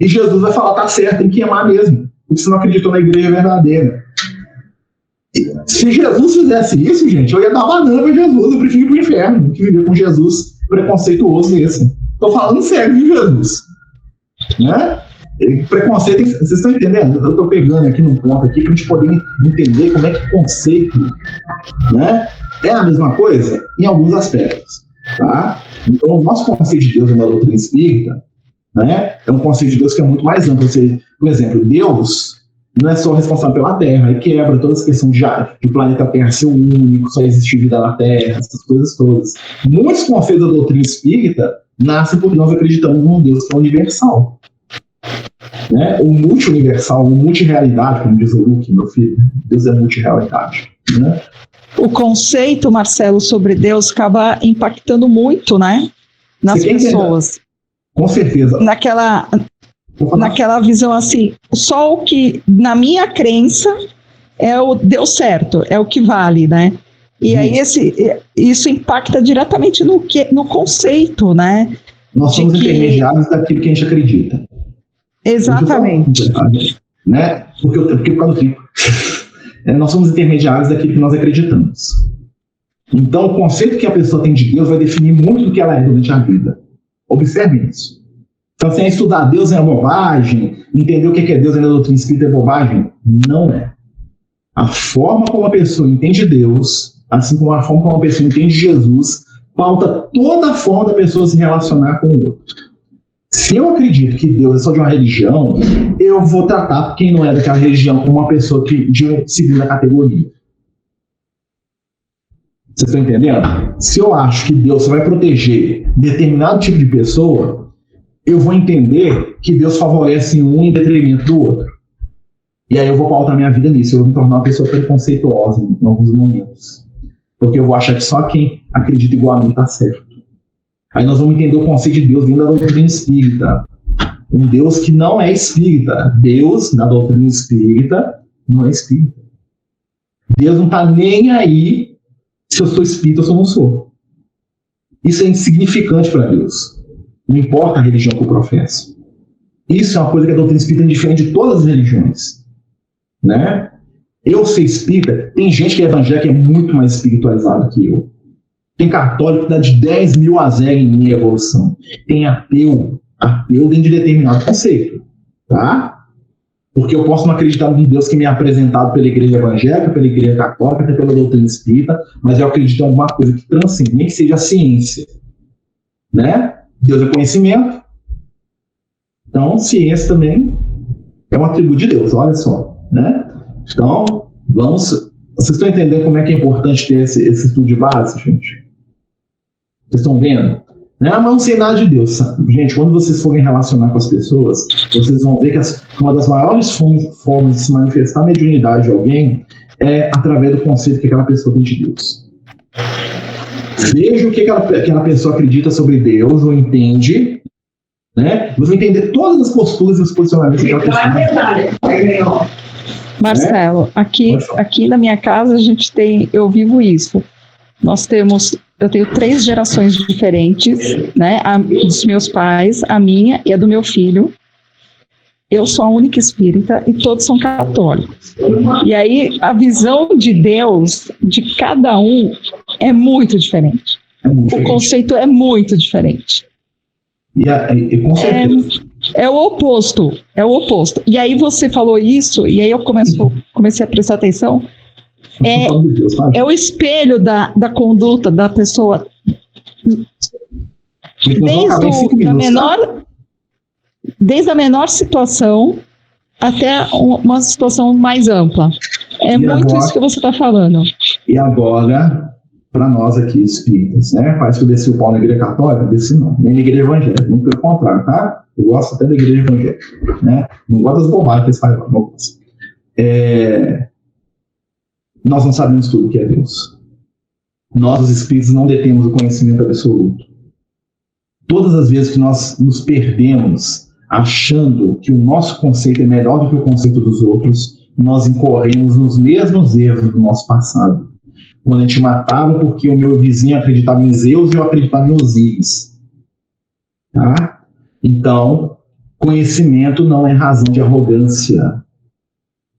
E Jesus vai falar, tá certo, tem que queimar mesmo, porque você não acreditou na igreja verdadeira. Se Jesus fizesse isso, gente, eu ia dar banana pra Jesus, eu prefiro ir pro inferno, que viver com Jesus preconceituoso desse. Tô falando sério, viu, Jesus? Né? Preconceito, vocês estão entendendo? Eu tô pegando aqui num ponto aqui pra gente poder entender como é que o conceito, né, é a mesma coisa em alguns aspectos. Tá? Então, o nosso conceito de Deus na doutrina espírita, né, é um conceito de Deus que é muito mais amplo. Você, por exemplo, Deus não é só responsável pela Terra, ele quebra toda essa questão de o planeta Terra ser único, só existir vida na Terra, essas coisas todas. Muitos conceitos da doutrina espírita nascem porque nós acreditamos num Deus que é universal. Né? O multi-universal, o multi-realidade, como diz o Luke, meu filho. Deus é multi-realidade. Né? O conceito, Marcelo, sobre Deus acaba impactando muito, né? Nas pessoas. Entender? Com certeza. Naquela visão assim, só o que, na minha crença, é o Deus certo, é o que vale, né? E aí isso impacta diretamente no conceito, né? Nós somos intermediários daquilo que a gente acredita. Exatamente. Né? Porque por causa do tempo. Nós somos intermediários daquilo que nós acreditamos. Então, o conceito que a pessoa tem de Deus vai definir muito do que ela é durante a vida. Observe isso. Então, assim, estudar Deus é bobagem, entender o que é Deus na doutrina espírita é bobagem. Não é. A forma como a pessoa entende Deus, assim como a forma como a pessoa entende Jesus, pauta toda a forma da pessoa se relacionar com o outro. Se eu acredito que Deus é só de uma religião, eu vou tratar quem não é daquela religião como uma pessoa de segunda categoria. Vocês estão entendendo? Se eu acho que Deus só vai proteger determinado tipo de pessoa, eu vou entender que Deus favorece um em detrimento do outro. E aí eu vou pautar minha vida nisso. Eu vou me tornar uma pessoa preconceituosa em alguns momentos. Porque eu vou achar que só quem acredita igual a mim está certo. Aí nós vamos entender o conceito de Deus vindo da doutrina espírita. Um Deus que não é espírita. Deus, na doutrina espírita, não é espírita. Deus não está nem aí se eu sou espírita ou se eu não sou. Isso é insignificante para Deus. Não importa a religião que eu professo. Isso é uma coisa que a doutrina espírita é diferente de todas as religiões. Né? Eu ser espírita, tem gente que é evangélica que é muito mais espiritualizada que eu. Tem católico que dá de 10 mil a 0 em minha evolução. Tem ateu dentro de determinado conceito. Tá? Porque eu posso não acreditar num Deus que me é apresentado pela igreja evangélica, pela igreja católica, até pela doutrina espírita, mas eu acredito em alguma coisa que transcende, nem que seja a ciência. Né? Deus é conhecimento. Então, ciência também é um atributo de Deus, olha só. Né? Então, vocês estão entendendo como é que é importante ter esse estudo de base, gente? Vocês estão vendo? Né? Mas não sei nada de Deus, sabe? Gente, quando vocês forem relacionar com as pessoas, vocês vão ver que uma das maiores formas de se manifestar a mediunidade de alguém é através do conceito que aquela pessoa tem de Deus. Veja o que aquela pessoa acredita sobre Deus ou entende, né? Você vai entender todas as posturas e os posicionamentos que aquela pessoa. Marcelo, aqui na minha casa eu vivo isso. Eu tenho 3 gerações diferentes, né? A dos meus pais, a minha e a do meu filho. Eu sou a única espírita e todos são católicos. E aí a visão de Deus de cada um é muito diferente. O conceito é muito diferente. Com certeza. É o oposto. E aí você falou isso, e aí eu comecei a prestar atenção. É o espelho da conduta da pessoa. Desde a menor situação até uma situação mais ampla. Muito isso que você está falando. E agora, para nós aqui espíritas, né? Parece que eu desci o pau na igreja católica, desci não, nem na igreja evangélica, muito pelo contrário, tá? Eu gosto até da igreja evangélica, né? Não gosto das bobagens que eles fazem, não gosto. Nós não sabemos tudo o que é Deus. Nós, os espíritos, não detemos o conhecimento absoluto. Todas as vezes que nós nos perdemos achando que o nosso conceito é melhor do que o conceito dos outros, nós incorremos nos mesmos erros do nosso passado. Quando a gente matava porque o meu vizinho acreditava em Zeus e eu acreditava em Osíris. Tá? Então, conhecimento não é razão de arrogância.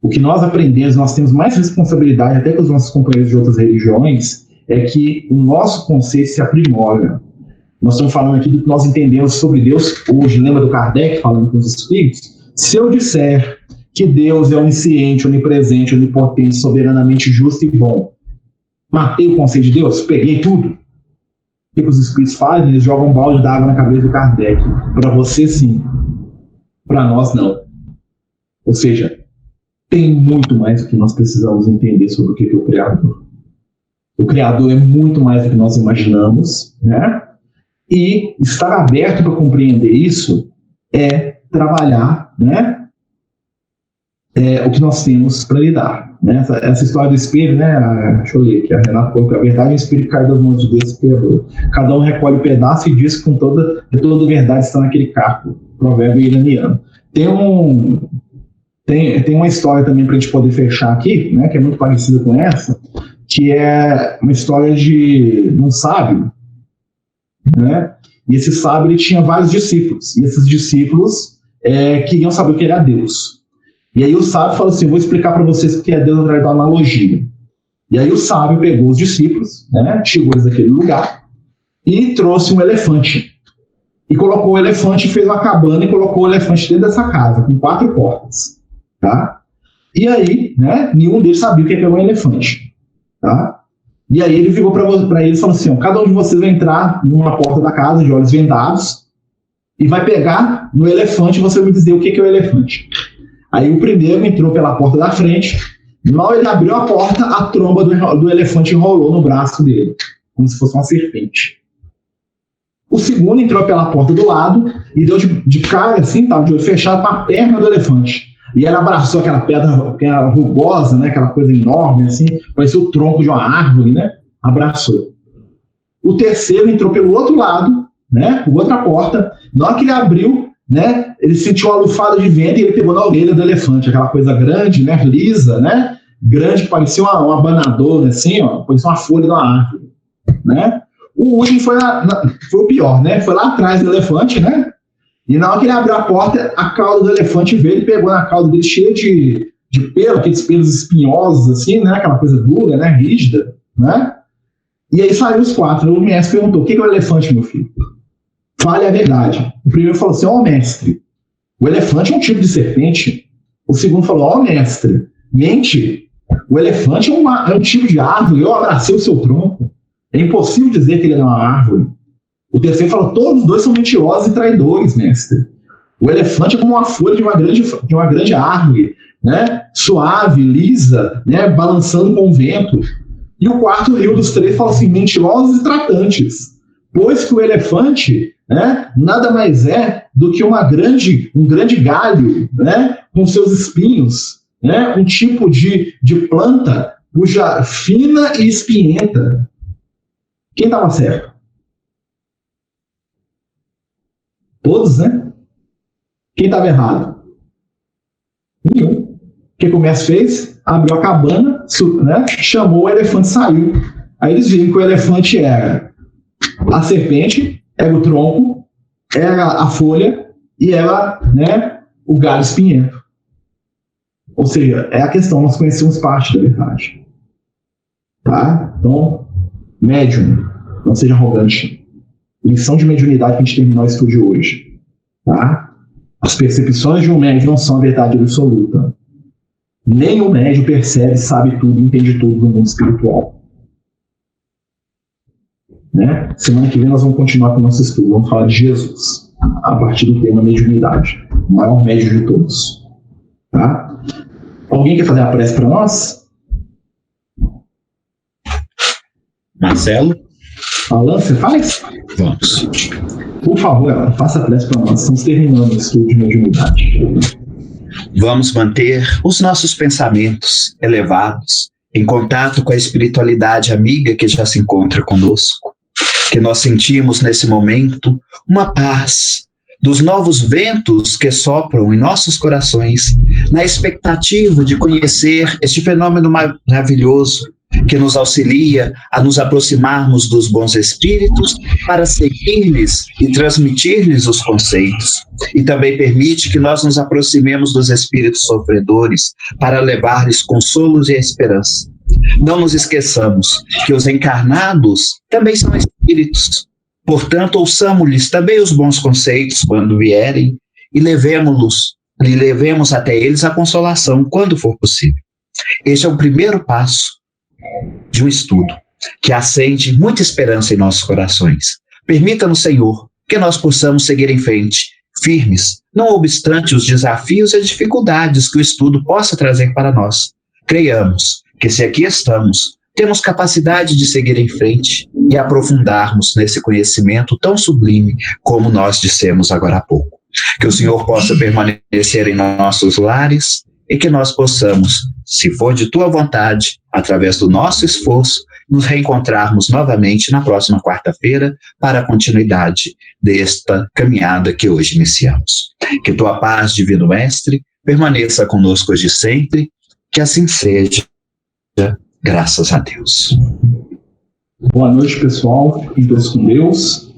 O que nós aprendemos, nós temos mais responsabilidade até com os nossos companheiros de outras religiões, é que o nosso conceito se aprimora. Nós estamos falando aqui do que nós entendemos sobre Deus hoje. Lembra do Kardec falando com os espíritos? Se eu disser que Deus é onisciente, onipresente, onipotente, soberanamente justo e bom, matei o conceito de Deus? Peguei tudo? O que os espíritos fazem? Eles jogam um balde d'água na cabeça do Kardec. Para você, sim. Para nós, não. Ou seja, tem muito mais do que nós precisamos entender sobre o que é o Criador. O Criador é muito mais do que nós imaginamos, né? E estar aberto para compreender isso é trabalhar, né? O que nós temos para lidar. Né? Essa história do espelho, né? Deixa eu ler aqui, a Renata colocou: a verdade é o espelho que cai das mãos de Deus, Criador. Cada um recolhe um pedaço e diz que com toda verdade está naquele caco. Provérbio iraniano. Tem uma história também para a gente poder fechar aqui, né? Que é muito parecida com essa, que é uma história de um sábio, né? E esse sábio, ele tinha vários discípulos, e esses discípulos queriam saber o que era Deus. E aí o sábio falou assim: vou explicar para vocês o que é Deus através da analogia. E aí o sábio pegou os discípulos, né, chegou eles naquele lugar e trouxe um elefante. E colocou o elefante, fez uma cabana e colocou o elefante dentro dessa casa, com 4 portas. Tá? E aí, né, nenhum deles sabia o que era um elefante. Tá? E aí ele virou para eles e falou assim: ó, cada um de vocês vai entrar numa porta da casa de olhos vendados e vai pegar no elefante, você vai me dizer o que é o elefante. Aí o primeiro entrou pela porta da frente, mal ele abriu a porta, a tromba do elefante enrolou no braço dele, como se fosse uma serpente. O segundo entrou pela porta do lado e deu de cara, assim, tava de olho fechado, para a perna do elefante. E ela abraçou aquela pedra rugosa, né, aquela coisa enorme, assim, parecia o tronco de uma árvore, né? Abraçou. O terceiro entrou pelo outro lado, né, por outra porta. Na hora que ele abriu, né, ele sentiu uma lufada de vento e ele pegou na orelha do elefante, aquela coisa grande, né, lisa, né, grande, que parecia uma abanadora, assim, ó, parecia uma folha de uma árvore, né. O último foi o pior, né, foi lá atrás do elefante, né, e na hora que ele abriu a porta, a cauda do elefante veio e pegou na cauda dele cheia de pelo, aqueles pelos espinhosos, assim, né, aquela coisa dura, né, rígida, né. E aí saíram os quatro. O mestre perguntou: o que é o elefante, meu filho? Fale a verdade. O primeiro falou assim: ó, mestre, o elefante é um tipo de serpente. O segundo falou: ó, mestre, mente, o elefante é um tipo de árvore. Eu abracei o seu tronco. É impossível dizer que ele é uma árvore. O terceiro falou: todos os dois são mentirosos e traidores, mestre. O elefante é como uma folha de uma grande árvore, né? Suave, lisa, né? Balançando com o vento. E o quarto riu dos três falou assim: mentirosos e tratantes, pois que o elefante, né, nada mais é do que um grande galho, né, com seus espinhos, né, um tipo de planta cuja fina e espinhenta. Quem estava certo? Todos, né? Quem estava errado? Nenhum. O que o mestre fez? Abriu a cabana, né? Chamou o elefante e saiu. Aí eles viram que o elefante era a serpente, era o tronco, era a folha e era, né, o galho espinhento. Ou seja, é a questão, nós conhecemos parte da verdade. Tá? Então, médium, não seja arrogante. Lição de mediunidade que a gente terminou o estudo de hoje. Tá? As percepções de um médium não são a verdade absoluta. Nem o médium percebe, sabe tudo, entende tudo no mundo espiritual. Né? Semana que vem nós vamos continuar com o nosso estudo. Vamos falar de Jesus, a partir do tema mediunidade, o maior médium de todos. Tá? Alguém quer fazer a prece para nós? Marcelo? Alan, você faz? Vamos. Por favor, Alan, faça a prece para nós. Estamos terminando o estudo de mediunidade. Vamos manter os nossos pensamentos elevados, em contato com a espiritualidade amiga que já se encontra conosco. Que nós sentimos nesse momento uma paz dos novos ventos que sopram em nossos corações, na expectativa de conhecer este fenômeno maravilhoso que nos auxilia a nos aproximarmos dos bons espíritos para seguir-lhes e transmitir-lhes os conceitos. E também permite que nós nos aproximemos dos espíritos sofredores para levar-lhes consolos e esperança. Não nos esqueçamos que os encarnados também são espíritos. Portanto, ouçamos-lhes também os bons conceitos quando vierem e levemos até eles a consolação quando for possível. Este é o primeiro passo de um estudo que acende muita esperança em nossos corações. Permita-nos, Senhor, que nós possamos seguir em frente, firmes, não obstante os desafios e dificuldades que o estudo possa trazer para nós. Creiamos que, se aqui estamos, temos capacidade de seguir em frente e aprofundarmos nesse conhecimento tão sublime como nós dissemos agora há pouco. Que o Senhor possa permanecer em nossos lares e que nós possamos, se for de tua vontade, através do nosso esforço, nos reencontrarmos novamente na próxima quarta-feira para a continuidade desta caminhada que hoje iniciamos. Que tua paz, Divino Mestre, permaneça conosco hoje e sempre, que assim seja, graças a Deus. Boa noite, pessoal. Fiquem todos com Deus.